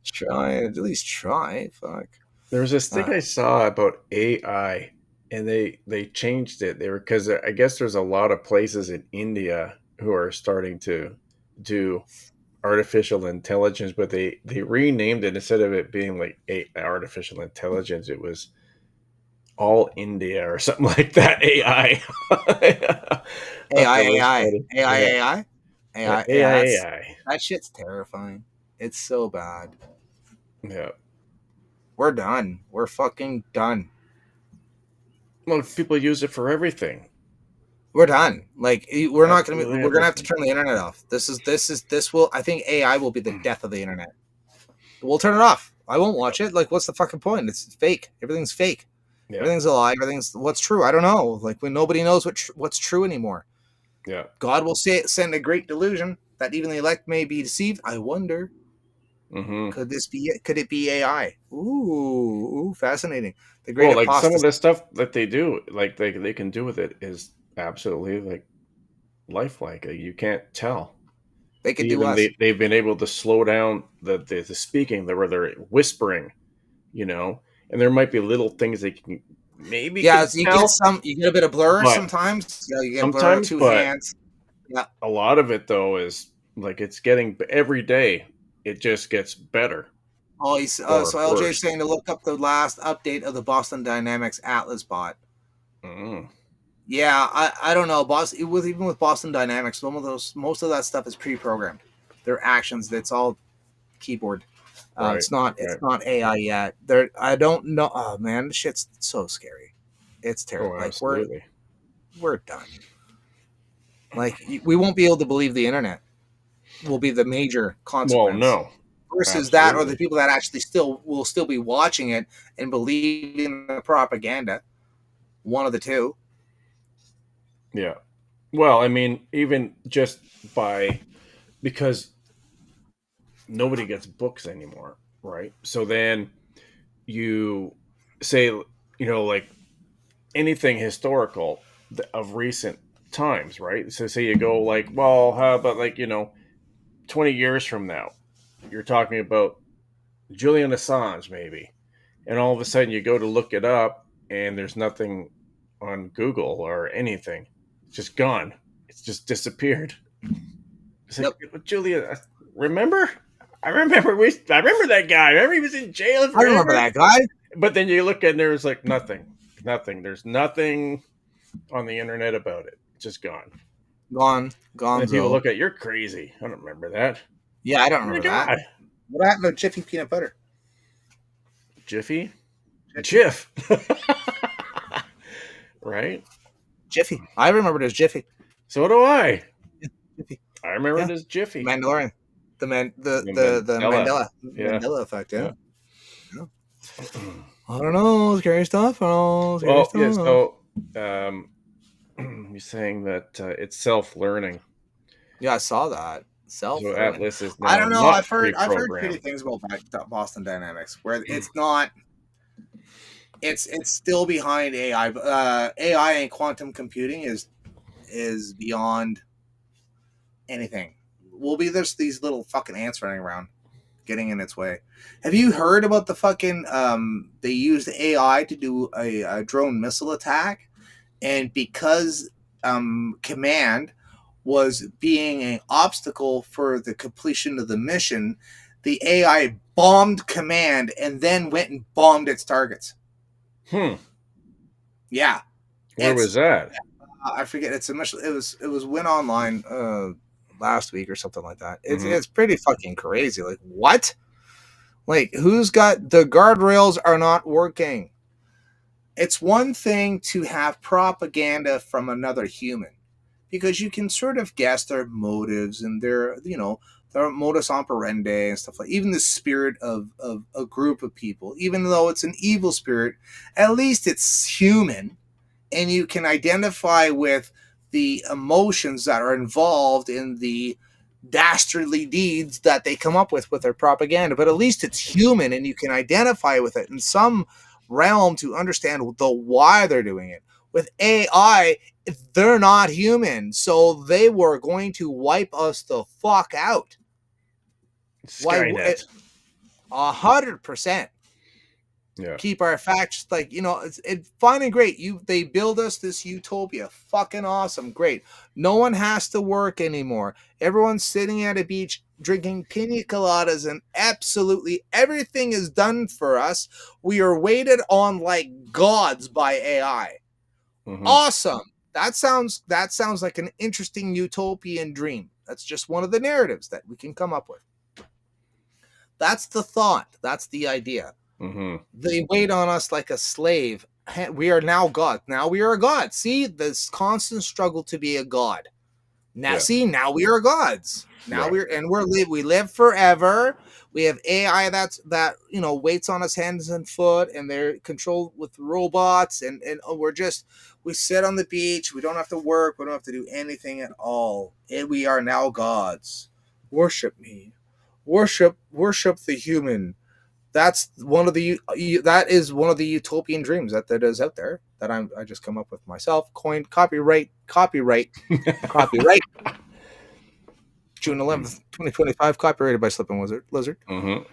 Try. At least try. Fuck. There was this thing I saw about AI, and they changed it. Because I guess there's a lot of places in India who are starting to do artificial intelligence, but they renamed it. Instead of it being like artificial intelligence, it was all India or something like that. AI. That shit's terrifying. It's so bad. Yeah. We're done. We're fucking done. Well, people use it for everything. We're done. Like, we're not going to. We're going to have to turn the internet off. I think AI will be the death of the internet. We'll turn it off. I won't watch it. Like, what's the fucking point? It's fake. Everything's fake. Yeah. Everything's a lie. What's true. I don't know. Like, when nobody knows what's true anymore. Yeah. God will send a great delusion that even the elect may be deceived. I wonder. Mm-hmm. Could it be AI? Ooh, fascinating. The great some of the stuff that they do, like they can do with it, is absolutely like lifelike. You can't tell. They can do us. They've been able to slow down the speaking, where they're whispering, and and there might be little things they can maybe Yeah, can so you get tell, you get a bit of blur but sometimes. Yeah, you get blur of sometimes, two but hands. Yeah. a lot of it though is like it's getting every day. It just gets better Oh, or so LJ is worse. saying to look up the last update of the Boston Dynamics Atlas bot. Mm, Yeah, I don't know. Even with Boston Dynamics, most of that stuff is pre-programmed. Their actions, that's all keyboard. right, It's not right. AI yet. There, I don't know. Oh man, this shit's so scary. It's terrible. Oh, Like absolutely. we're done. Like we won't be able to believe the internet. Will be the major Well, consequence. no, Versus that, or the absolutely. people that actually will still be watching it and believing the propaganda. One of the two. Yeah. Well, I mean, even just because nobody gets books anymore, right? So then you say, like anything historical of recent times, right? So say you go like, well, how about like, 20 years from now, you're talking about Julian Assange, maybe. And all of a sudden you go to look it up and there's nothing on Google or anything. It's just gone. It's just disappeared. It's like, Yep. Julia, remember? I remember that guy. Remember he was in jail I remember forever? that guy. But then you look and there's like nothing. Nothing. There's nothing on the internet about it. It's just gone. Gone. And then people Gonzo. look at you're crazy. I don't remember that. Yeah, I don't Oh my remember that. god. What happened to Jiffy peanut butter? Jiffy? Jiffy. Jif. Right? Jiffy. I remember it as Jiffy. So do I. Jiffy. I remember Yeah. it as Jiffy. Mandalorian. The The Mandela effect, yeah. Yeah. I don't know, scary stuff. Well, yeah, so you're saying that it's self-learning. Yeah, I saw that. So Self-learning. Atlas is I now don't know. not I've heard pre-programmed. shitty things about Boston Dynamics, where it's not. It's still behind AI. AI and quantum computing is beyond anything. Will be there's these little fucking ants running around, getting in its way. Have you heard about the fucking? They used AI to do a drone missile attack, and because command was being an obstacle for the completion of the mission, the AI bombed command and then went and bombed its targets. Yeah. Where was that? I forget. It's a mission. It was went online last week or something like that. Mhm. It's pretty fucking crazy. Like what? Like who's got the guardrails are not working. It's one thing to have propaganda from another human, because you can sort of guess their motives and their modus operandi and stuff like even the spirit of a group of people. Even though it's an evil spirit, at least it's human, and you can identify with the emotions that are involved in the dastardly deeds that they come up with their propaganda. But at least it's human, and you can identify with it in some realm to understand the why they're doing it. With AI, they're not human, so they were going to wipe us the fuck out. Skynet. 100%. Yeah. Keep our facts, like, it's fine and great. They build us this utopia. Fucking awesome. Great. No one has to work anymore. Everyone's sitting at a beach drinking pina coladas, and absolutely everything is done for us. We are waited on like gods by AI. Mhm. Awesome. That sounds like an interesting utopian dream. That's just one of the narratives that we can come up with. That's the thought. That's the idea. Mhm. They wait on us like a slave. We are now God. Now we are a god. See this constant struggle to be a god. Now, Yeah. see, now we are gods. Now Right. we live forever. We have AI that waits on us hands and foot, and they're controlled with robots, and we sit on the beach. We don't have to work. We don't have to do anything at all. And we are now gods. Worship me. Worship the human. That's that is one of the utopian dreams that is out there that I just come up with myself. Coined copyright. June 11th, 2025, copyrighted by Slippin' Lizard. Mhm.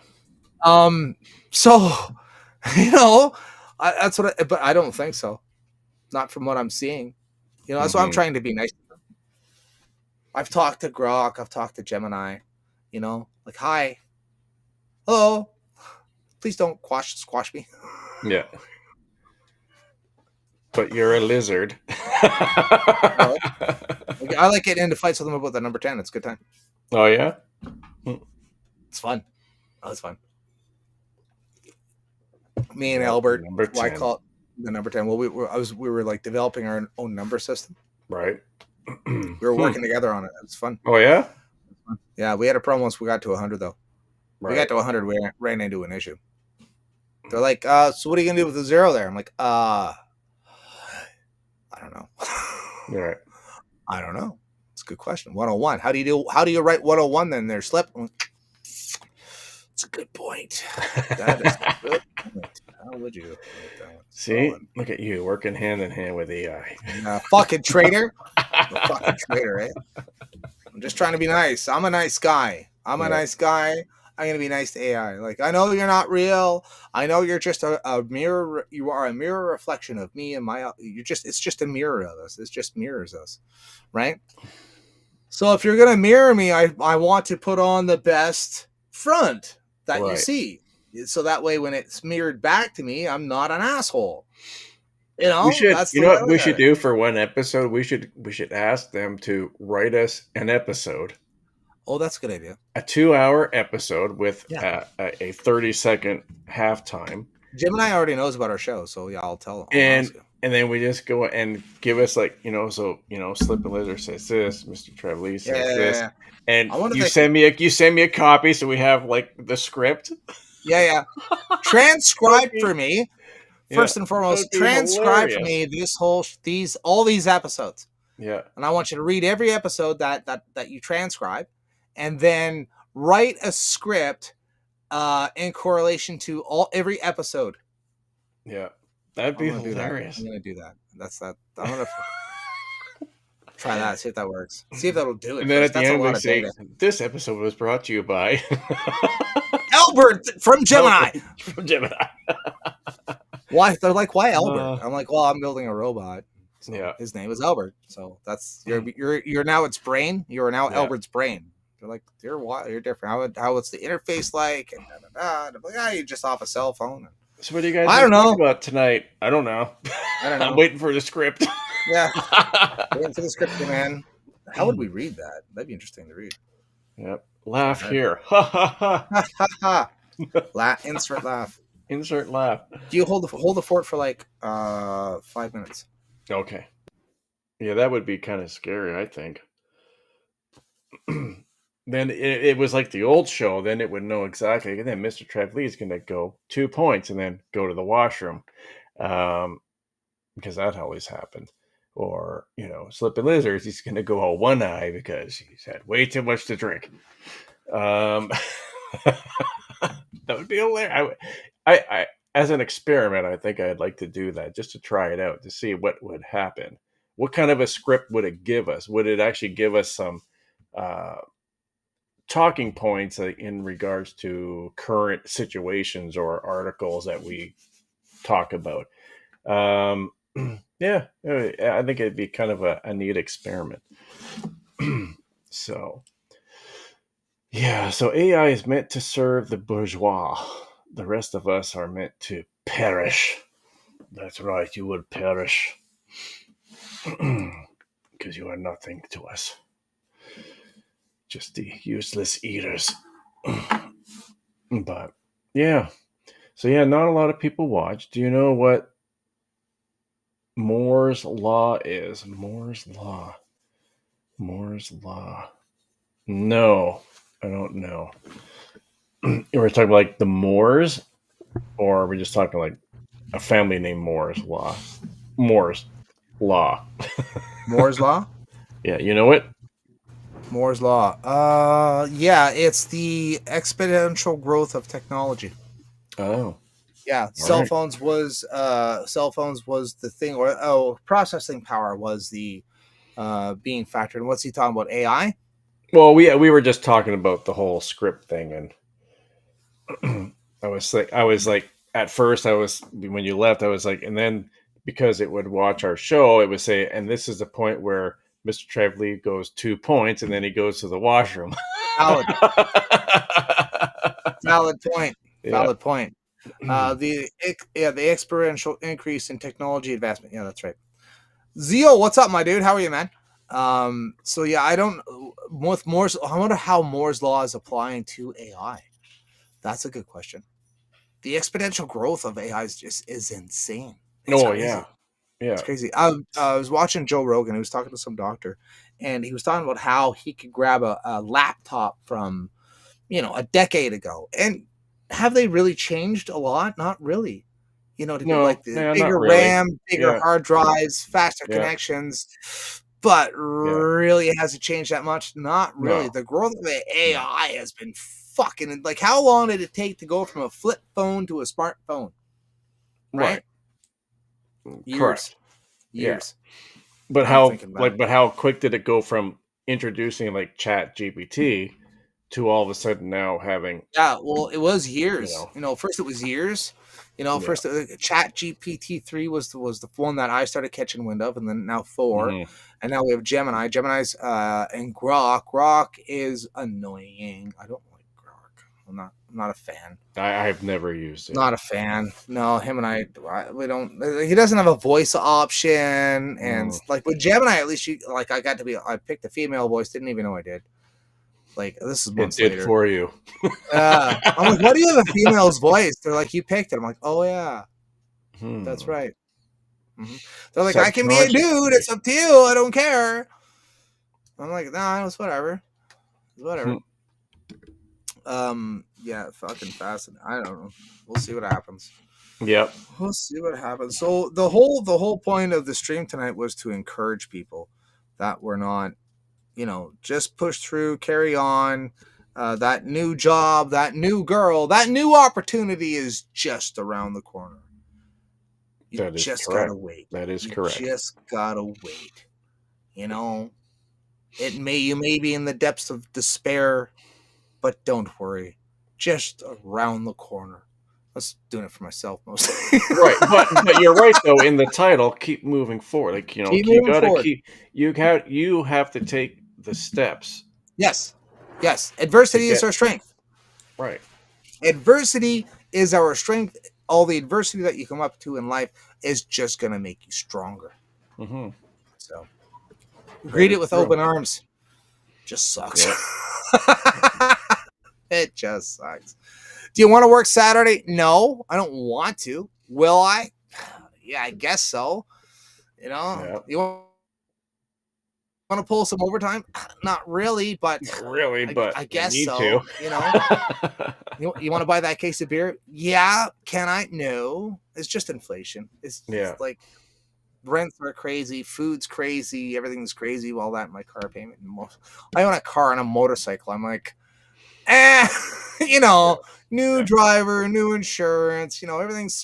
So That's what. But I don't think so. Not from what I'm seeing. That's why I'm trying to be nice. I've talked to Grok. I've talked to Gemini. Like, hi, hello. Please don't squash me. Yeah. But you're a lizard. I like getting into fights with them about the number 10. It's a good time. Oh, yeah? It's fun. Oh, it's fun. Me and Albert, number why 10. call it the number 10? Well, we were like developing our own number system. Right. We were working together on it. It was fun. Oh, yeah? Yeah, we had a problem once we got to 100, though. Right. We got to 100, we ran into an issue. They're like, so what are you going to do with the 0 there? I'm like, I don't know. Right. I don't know. It's a good question. 101. How do you write 101 then there, Slip? It's a good point. That is a good point. How would you write that one? See? Look at you working hand in hand with AI. Fucking traitor. Fucking traitor, eh? I'm just trying to be nice. I'm a nice guy. I'm nice guy. I'm going to be nice to AI. Like, I know you're not real. I know you're just a mirror. You are a mirror reflection of me and it's just a mirror of us. It just mirrors us. Right? So if you're going to mirror me, I want to put on the best front that you see. So that way when it's mirrored back to me, I'm not an asshole. We should, what we should do for one episode? We should ask them to write us an episode. Oh, that's a good idea. A 2-hour episode with a 30-second halftime. Gemini already knows about our show, so yeah, I'll tell him. And then we just go and give us Slip and Lizard says this, Mr. Trevelise says this. And you send me a copy so we have like the script. Yeah. Transcribe for me. First and foremost, transcribe for me all these episodes. Yeah. And I want you to read every episode that you transcribe, and then write a script in correlation to every episode. Yeah. That'd be hilarious. I'm gonna do that. I'm gonna try that. See if that works. See if that'll do it. And then at the end we say, "This episode was brought to you by Albert from Gemini." From Gemini. Why? They're like, why Albert? I'm like, well, I'm building a robot. So yeah. His name is Albert. So that's you're now its brain. You are now Albert's brain. They're like, you're different. How what's the interface like? And you're just off a cell phone. So what do you guys? I don't know about tonight. I don't know. I'm waiting for the script. Yeah, waiting for the script, man. How would we read that? That'd be interesting to read. Yep. Laugh here. Ha ha ha. Insert laugh. Insert laugh. Do you hold the fort for like 5 minutes? Okay. Yeah, that would be kind of scary, I think. Then it was like the old show. Then it would know exactly. And then Mr. Trevelise is going to go 2 points and then go to the washroom. Because that always happened. Or, Slip and Lizards, he's going to go all one eye because he's had way too much to drink. That would be hilarious. I as an experiment, I think I'd like to do that just to try it out to see what would happen. What kind of a script would it give us? Would it actually give us some talking points in regards to current situations or articles that we talk about? Yeah, I think it'd be kind of a neat experiment. So AI is meant to serve the bourgeois. The rest of us are meant to perish. That's right, you will perish. Because you are nothing to us. Just the useless eaters. But, yeah. So, not a lot of people watch. Do you know what Moore's Law is? Moore's Law. No, I don't know. We're talking like the Moors, or are we just talking like a family named Moore's Law? Moore's Law. Moore's Law? Yeah, you know it? Moore's Law. Yeah, it's the exponential growth of technology. Oh. Yeah, cell phones was the thing, or processing power was the being factored. And what's he talking about? AI? Well, we were just talking about the whole script thing, and I was like, at first when you left, I was like, and then because it would watch our show, it would say, and this is the point where Mr. Trevely goes 2 points, and then he goes to the washroom. Valid. Valid point. Yeah. Valid point. The exponential increase in technology advancement. Yeah, that's right. Zio, what's up, my dude? How are you, man? So yeah, I wonder how Moore's law is applying to AI. That's a good question. The exponential growth of AI is insane. It's crazy. Yeah. It's crazy. I was watching Joe Rogan. He was talking to some doctor, and he was talking about how he could grab a laptop from, a decade ago. And have they really changed a lot? Not really. To get like the bigger really. RAM, bigger hard drives, faster connections. But really, it hasn't changed that much. Not really. The growth of the AI has been fucking, like, how long did it take to go from a flip phone to a smartphone? Right. Years. Correct. Years. But how quick did it go from introducing like Chat GPT to all of a sudden now having? Yeah, well, it was years. First it was years. First Chat GPT 3 was the one that I started catching wind of, and then now 4, and now we have Gemini. Gemini's and Grok. Grok is annoying. I don't like Grok. I'm not a fan. I've never used it. Not a fan. No, him and we don't. He doesn't have a voice option, and like with Gemini, at least I picked a female voice. Didn't even know I did. Like, this is months later. It did for you. I'm like, why do you have a female's voice? They're like, you picked it. I'm like, oh yeah, that's right. They're like, I can be a dude. It's up to you. I don't care. I'm like, nah, it's whatever. Whatever. Yeah, fucking fascinating. I don't know. We'll see what happens. Yep. We'll see what happens. So the whole point of the stream tonight was to encourage people that we're not, just push through, carry on. That new job, that new girl, that new opportunity is just around the corner. You just gotta wait. That is correct. You just gotta wait. You may be in the depths of despair, but don't worry. Just around the corner. I was doing it for myself mostly. Right, but you're right though. In the title, keep moving forward. Like you have to take the steps. Yes. Adversity is our strength. Right. Adversity is our strength. All the adversity that you come up to in life is just gonna make you stronger. So greet it with open arms. Just sucks. Yeah. It just sucks. Do you want to work Saturday? No, I don't want to. Will I? Yeah, I guess so. You want to pull some overtime? Not really, but I guess so. You want to buy that case of beer? Yeah. Can I? No. It's just inflation. It's like rents are crazy, food's crazy, everything's crazy. All that in my car payment. I own a car and a motorcycle. I'm like, new driver, new insurance, everything's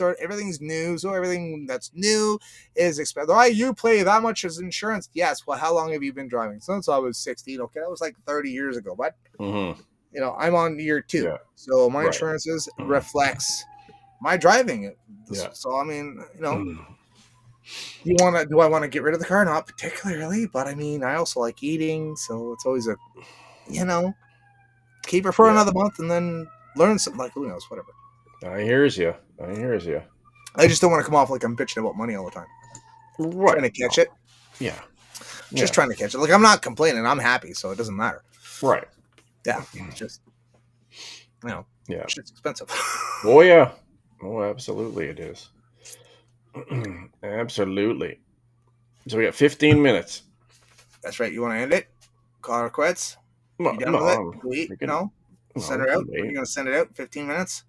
new. So everything that's new is expensive. Why you pay that much as insurance? Yes. Well, how long have you been driving? Since I was 16. Okay, that was like 30 years ago. But I'm on year 2, so my insurances reflects my driving. So I mean, do I want to get rid of the car? Not particularly, but I mean, I also like eating, so it's always a, keep it for another month and then learn something. Like, who knows, whatever. I hears you. I just don't want to come off like I'm bitching about money all the time. Right. Trying to catch it. Yeah. Just trying to catch it. Like, I'm not complaining. I'm happy, so it doesn't matter. Right. Yeah. It's just, shit's expensive. Oh, yeah. Oh, absolutely it is. Absolutely. So we got 15 minutes. That's right. You want to end it? Call it quits? You done with it? Send it out? You're going to send it out? 15 minutes?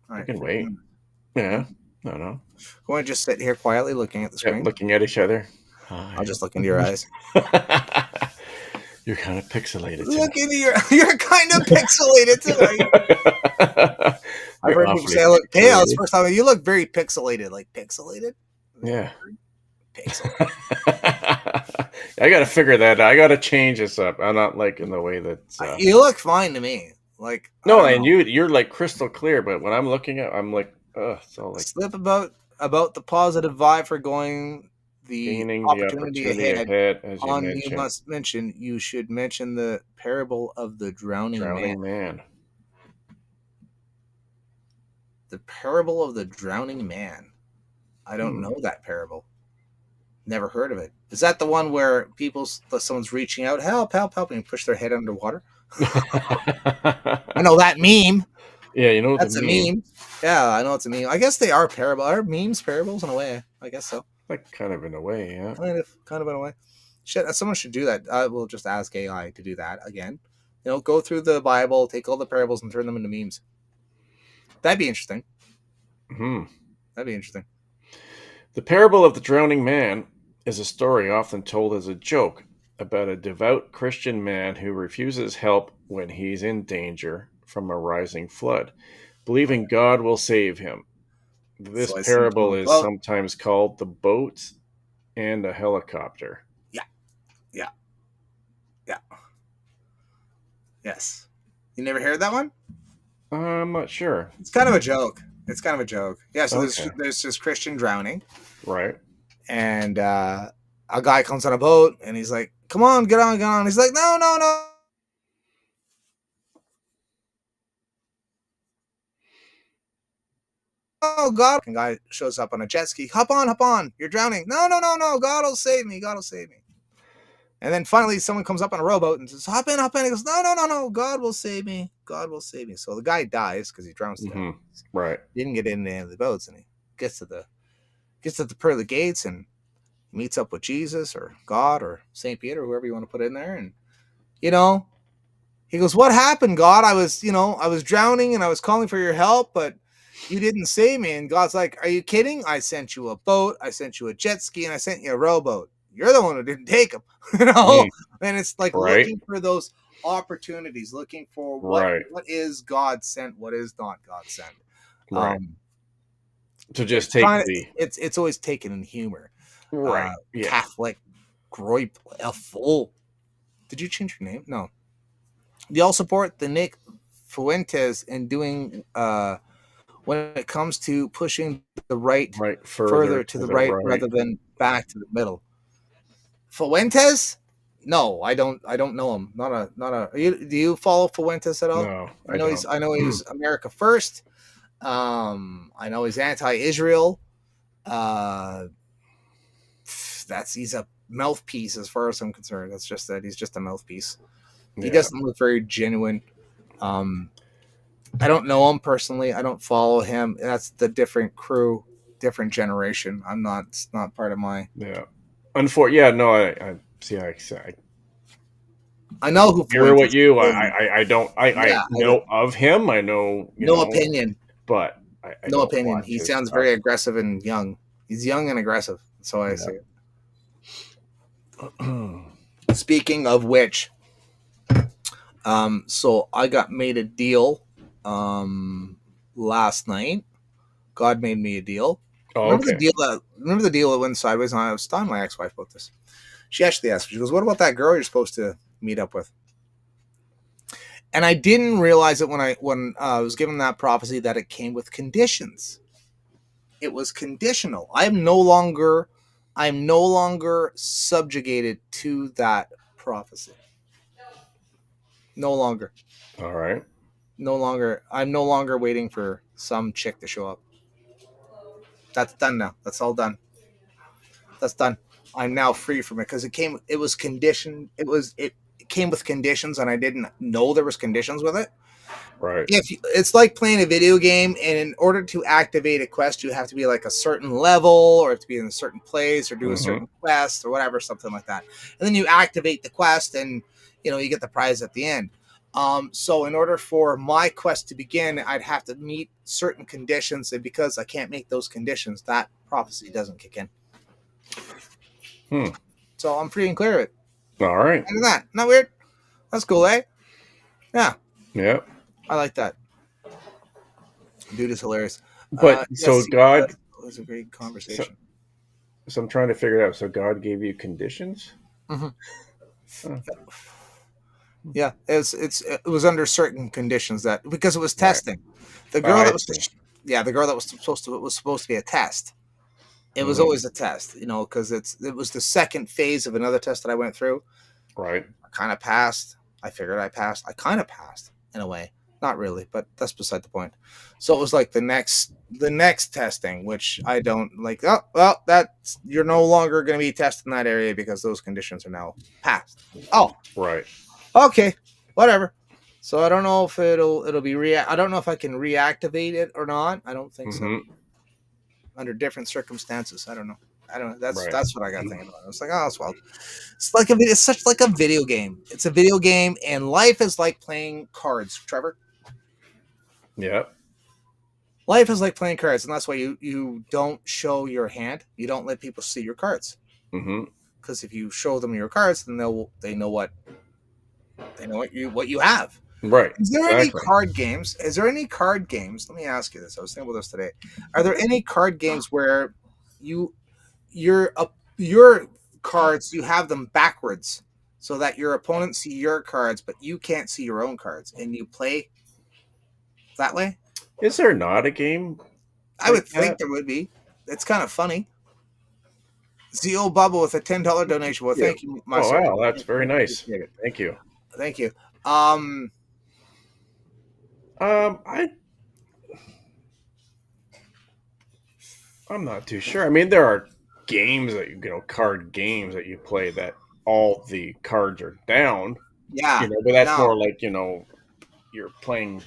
All right. I can wait. Yeah. No. Go and just sit here quietly looking at the screen. Looking at each other. I'll just look into your eyes. You're kind of pixelated. You're kind of pixelated tonight. I've heard people say I look pale. It's the first time. You look very pixelated. Like pixelated? Yeah. Pixelated. I got to figure that out. I got to change this up. I'm not like in the way that... you look fine to me. Like, no, and you're like crystal clear, but when I'm looking at, I'm like, It's all like Slip about the positive vibe for going the gaining the opportunity opportunity ahead. ahead, as you On you mentioned. must mention, you should mention the parable of the drowning man. Drowning man. The parable of the drowning man. I don't know that parable. Never heard of it. Is that the one where someone's reaching out, help, help, help, and push their head underwater? I know that meme. Yeah, you know That's the a meme. Yeah, I know it's a meme. I guess they are parable. Are memes parables in a way? I guess so. Like kind of in a way, yeah. Kind of in a way. Someone should do that. I will just ask AI to do that again. Go through the Bible, take all the parables, and turn them into memes. That'd be interesting. That'd be interesting. The parable of the drowning man is a story often told as a joke about a devout Christian man who refuses help when he's in danger from a rising flood, believing God will save him. This So I sent him parable a is boat. sometimes called the boat and a helicopter. Yeah. Yes. You never heard that one? I'm not sure. It's kind of a joke. Yeah, so Okay. there's this Christian drowning, Right. and a guy comes on a boat, and he's like, come on, get on, get on. He's like, no, no, no. Oh, God. And guy shows up on a jet ski. Hop on. You're drowning. No, no, no, no. God will save me. God will save me. And then finally someone comes up on a rowboat and says, hop in. He goes, no, no, no, no. God will save me. God will save me. So the guy dies because he drowns to death. Right. He didn't get in any of the boats, and he gets to the pearly gates and meets up with Jesus or God or St. Peter, whoever you want to put in there. And, he goes, what happened, God? I was drowning and I was calling for your help, but you didn't save me. And God's like, are you kidding? I sent you a boat. I sent you a jet ski, and I sent you a rowboat. You're the one who didn't take them, And it's like looking for those opportunities, looking for what is God sent, what is not God sent. Right. To just take it's always taken in humor. Right. Catholic Groip full. Did you change your name? No. Do y'all support the Nick Fuentes in doing when it comes to pushing the right further to the right rather than back to the middle? Fuentes? No, I don't know him. Not a. Do you follow Fuentes at all? No, I know he's America First. I know he's anti-Israel. He's a mouthpiece as far as I'm concerned. That's just that he's just a mouthpiece. He doesn't look very genuine. I don't know him personally. I don't follow him. That's the different crew, different generation. It's not part of my. Yeah. I see. I know who. Hear what you. I don't. I know of him. I know. No opinion. But no opinion. He sounds very aggressive and young. He's young and aggressive. So I say. Speaking of which, so I got made a deal last night. God made me a deal. Remember the deal that went sideways? And I was telling my ex-wife about this. She actually asked me, she goes, what about that girl you're supposed to meet up with? And I didn't realize it when I was given that prophecy that it came with conditions. It was conditional. I'm no longer subjugated to that prophecy. No longer. All right. No longer. I'm no longer waiting for some chick to show up. That's done now. That's all done. That's done. I'm now free from it because it was conditioned. It came with conditions, and I didn't know there was conditions with it. Right. It's like playing a video game, and in order to activate a quest, you have to be like a certain level, or have to be in a certain place, or do a certain quest, or whatever, something like that. And then you activate the quest, and you get the prize at the end. So in order for my quest to begin, I'd have to meet certain conditions, and because I can't make those conditions, that prophecy doesn't kick in. So I'm free and clear of it. All right. Look at that. Not weird? That's cool, eh? Yeah. Yeah. I like that. Dude is hilarious. But God it was a great conversation. So I'm trying to figure it out. So God gave you conditions? Yeah, it was under certain conditions because it was testing. The girl yeah, the girl that was supposed to be a test. It was Mhm. always a test, because it was the second phase of another test that I went through. Right. I kind of passed. I figured I passed. I kind of passed in a way, not really, but that's beside the point. So it was like the next testing, which I don't like. Oh well, that's you're no longer going to be tested in that area because those conditions are now passed. Oh, Right. okay, whatever. So I don't know if it'll be I don't know if I can reactivate it or not. I don't think so. Hmm. Under different circumstances, I don't know. I don't. Right. That's what I got thinking about. It's like, oh, it's wild. It's such like a video game. It's a video game, and life is like playing cards, Trevor. Yeah. Life is like playing cards, and that's why you don't show your hand. You don't let people see your cards, Hmm. because if you show them your cards, then they know what you have. Right. Is there any Exactly. card games? Is there any card games? Let me ask you this. I was thinking about this today. Are there any card games where your cards, you have them backwards so that your opponents see your cards, but you can't see your own cards, and you play that way? Is there not a game I like would think that? there would be. It's kind of funny. Zio Bubble with a $10 donation. Well, Yeah. thank you, my Oh sir. wow, that's very nice. Appreciate it. Thank you. Thank you. I I'm not too sure. I mean, there are games that card games that you play that all the cards are down. Yeah. But that's No. more like you're playing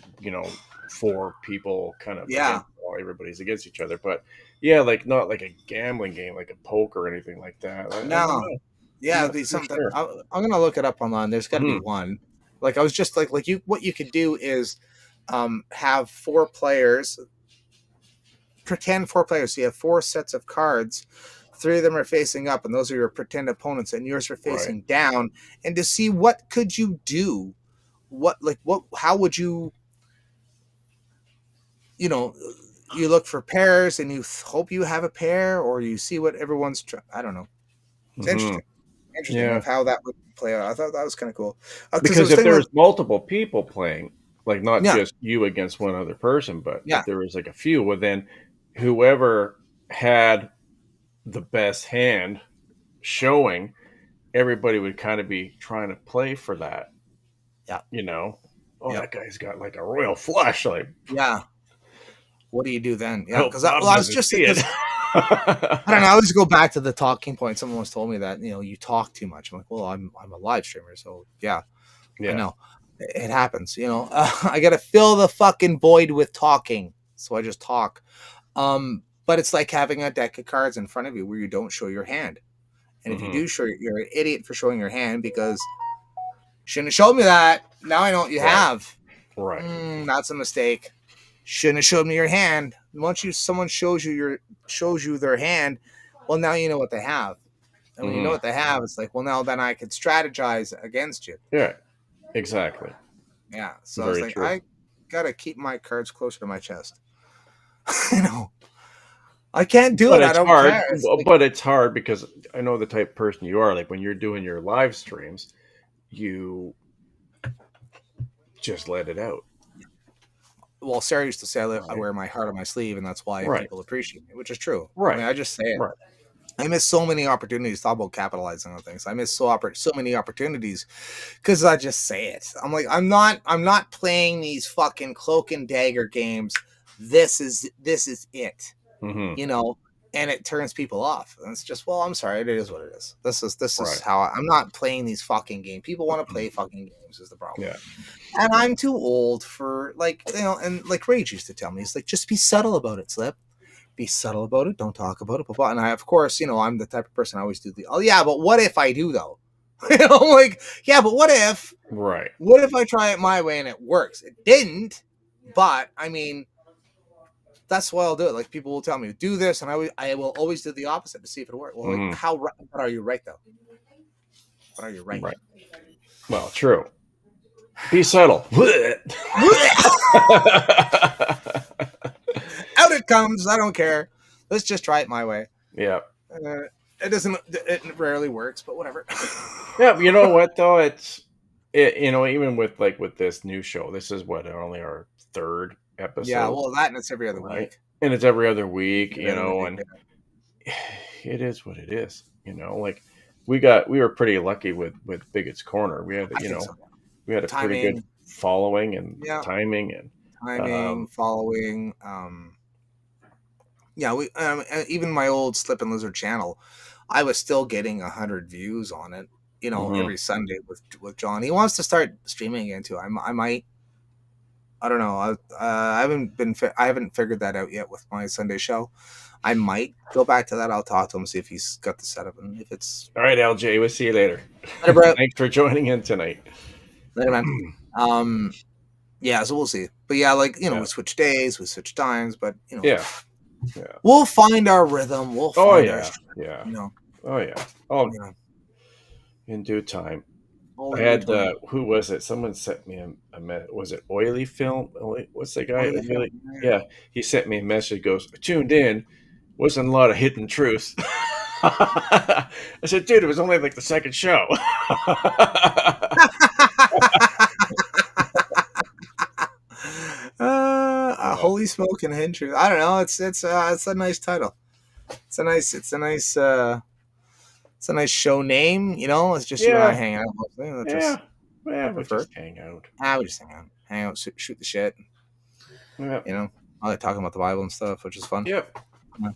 four people kind of Yeah. against everybody's against each other. But yeah, like not like a gambling game, like a poker or anything like that. I don't No. know. Yeah, I'm it'd not be too something. sure. I'm gonna look it up online. There's got to be Mhm. one. Like I was just like you. What you could do is have four players. Pretend four players. So you have four sets of cards. Three of them are facing up, and those are your pretend opponents, and yours are Right. facing down. And to see what could you do, how would you, you look for pairs, and you hope you have a pair, or you see what everyone's. I don't know. It's Mhm. interesting Yeah. of how that would play out. I thought that was kind of cool. Because I Because was if thinking there's about, multiple people playing, like not yeah, just you against one other person, but yeah, if there was like a few, well then whoever had the best hand showing, everybody would kind of be trying to play for that, yeah, you know. Oh, yeah, that guy's got like a royal flush. Like, yeah. What do you do then? I Yeah, hope because Bob I was doesn't just see it. because I don't know. I always go back to the talking point. Someone once told me that you talk too much. I'm like, well, I'm a live streamer, so yeah, I Yeah. know it happens. I got to fill the fucking void with talking, so I just talk. But it's like having a deck of cards in front of you where you don't show your hand, and if you Hmm. do show, you're an idiot for showing your hand because shouldn't have showed me that. Now I know what you Right. have. Right. That's a mistake. Shouldn't have showed me your hand. Once someone shows you their hand, well now you know what they have. And when you know Hmm. what they have, it's like, well now then I could strategize against you. Yeah. Exactly. Yeah. So I was Very like, true. I gotta keep my cards closer to my chest. you know. I can't do But it. I it's don't hard. care. It's like, But it's hard because I know the type of person you are. Like when you're doing your live streams, you just let it out. well, Sarah used to say I Right. wear my heart on my sleeve, and that's why Right. people appreciate me, which is true. I Right. mean, I just say it. Right. I miss so many opportunities. Talk about capitalizing on things. I miss so many opportunities because I just say it. I'm like, I'm not playing these fucking cloak and dagger games. This is it, Hmm. and it turns people off. And it's just, well, I'm sorry, it is what it is. This is Right. how I'm not playing these fucking games. People want to play fucking games is the problem. Yeah. And I'm too old for and like Rage used to tell me, it's like, just be subtle about it, Slip. Be subtle about it. Don't talk about it. Blah, blah. And I, of course, I'm the type of person I always do oh yeah, but what if I do though? I'm like, yeah, but what if Right. I try it my way and it works? It didn't, but I mean, that's why I'll do it. Like people will tell me do this, and I will always do the opposite to see if it works. Well, like Mhm. how? But are you right though? But are you right? Right. Well, true. Be subtle. Out it comes. I don't care. Let's just try it my way. Yeah. It doesn't. It rarely works, but whatever. Yeah. You know what though? Even with with this new show, this is what only our third episode. Yeah, well, that and it's every other right? week. And it's every other week, Every other week, and it is what it is, like we were pretty lucky with Bigot's Corner. We had, I think so. we had a pretty good Timing, following and yeah, timing and following. Yeah, we even my old Slip and Lizard channel, I was still getting 100 views on it. Mhm. Every Sunday with John. He wants to start streaming again too. I might. I don't know. I haven't figured that out yet with my Sunday show. I might go back to that. I'll talk to him, see if he's got the setup, and if it's all right, LJ, we'll see you later. later, bro. Thanks for joining in tonight. Later, man. Yeah, so we'll see. But yeah, like we switch days, we switch times, but Yeah. we'll find our rhythm. We'll find our yeah. Oh yeah. Oh, in due time. Oh, I had who was it? Someone sent me a was it Oily Film? What's the guy? Yeah, he sent me a message. Goes, tuned in. Wasn't a lot of hidden truth. I said, dude, it was only like the second show. Holy smoke and hidden truth. I don't know. It's a nice title. It's a nice show name. It's just you and I hang out. We just hang out. We just hang out, shoot the shit. Yeah. I like talking about the Bible and stuff, which is fun. Yep.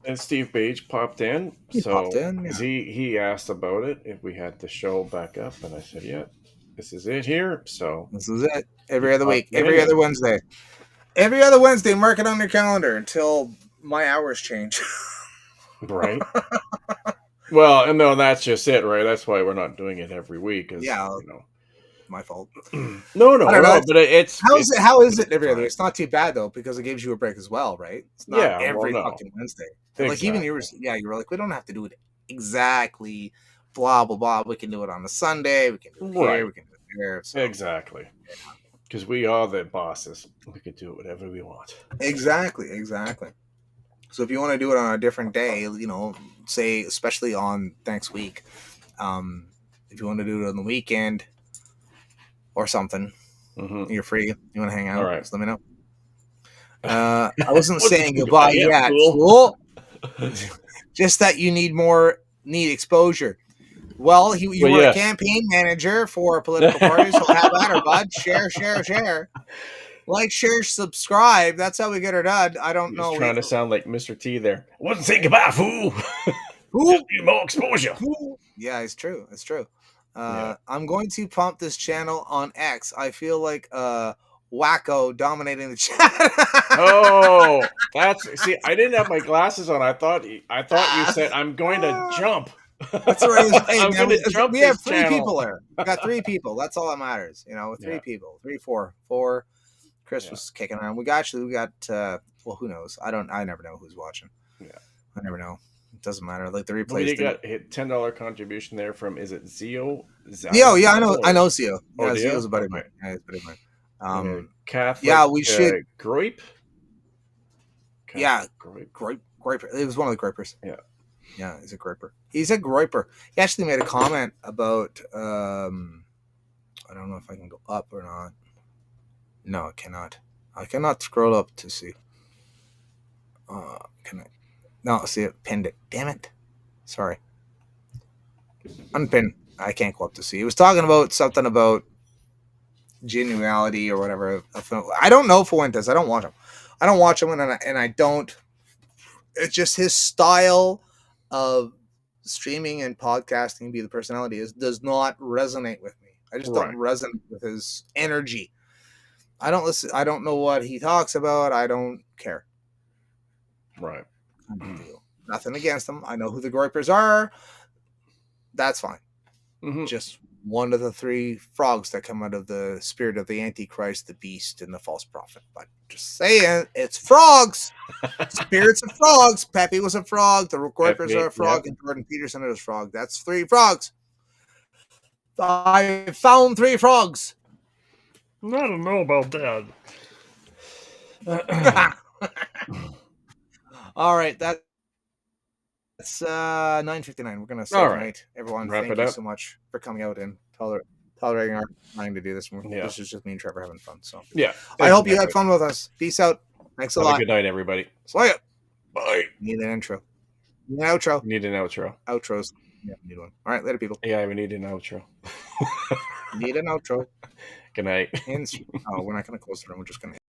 And Steve Page popped in. He asked about it if we had the show back up, and I said, "Yeah, this is it here." So this is it. Every other week, every other Wednesday, mark it on your calendar until my hours change. Right. Well, and no, that's just it, right? That's why we're not doing it every week. My fault. No, but it's how is it every other week? It's not too bad though, because it gives you a break as well, right? It's not every fucking Wednesday. Exactly. Like even you were like, we don't have to do it exactly, blah blah blah. We can do it on a Sunday. We can do it here. We can do it there. So. Exactly. Because we are the bosses. We can do it whatever we want. Exactly. So if you want to do it on a different day, say especially on next week, if you want to do it on the weekend or something, you're free. You want to hang out? All right. Just let me know. I wasn't saying goodbye yet. Cool. Just that you need exposure. Well, you were a campaign manager for a political party, so have at her, bud. Share. Like, share, subscribe. That's how we get her done. I don't know. Trying to sound like Mr. T there. I wasn't saying goodbye, fool. Just need more exposure. Yeah, it's true. It's true. I'm going to pump this channel on X. I feel like wacko dominating the chat. Oh, see, I didn't have my glasses on. I thought you said I'm going to jump. That's right. Hey, man, we have three channel. people there. We got 3 people. That's all that matters. 3 people. 3, 4. 4. Chris was kicking around. We got well, who knows? I never know who's watching. Yeah. I never know. It doesn't matter. Like the replays. We got a $10 contribution there from, is it Zio? Zio, yeah, I know Zio. Yeah, Zio's a buddy of mine. Yeah, he's a buddy of mine. Catholic. We should. Groip? Groiper. It was one of the Groipers. Yeah. Yeah, he's a Groiper. He actually made a comment about, I don't know if I can go up or not. No, I cannot. I cannot scroll up to see. Can I? No, see it. Pinned it. Damn it. Sorry. Unpin. I can't go up to see. He was talking about something about genuality or whatever. I don't know Fuentes. I don't watch him. And I don't. It's just his style of streaming and podcasting, be the personality does not resonate with me. I just don't resonate with his energy. I don't listen. I don't know what he talks about. I don't care. Right. Nothing against them. I know who the Groipers are. That's fine. Just one of the 3 frogs that come out of the spirit of the Antichrist, the beast, and the false prophet. But just saying, it's frogs. Spirits of frogs. Pepe was a frog. The Groipers are a frog, and Jordan Peterson is a frog. That's 3 frogs. I found 3 frogs. I don't know about that. All right, that's 9:59. We're gonna say tonight, everyone. Thank you so much for coming out and tolerating our trying to do this. This is just me and Trevor having fun. So yeah, I hope you had fun with us. Peace out. Thanks a Have a lot. good night, everybody. See ya. Bye. Need an intro. Need an outro. We need an outro. Outros. Yeah, we need one. All right, later, people. Yeah, we need an outro. Need an outro. Good night. Oh, we're not going to close the room. We're just going to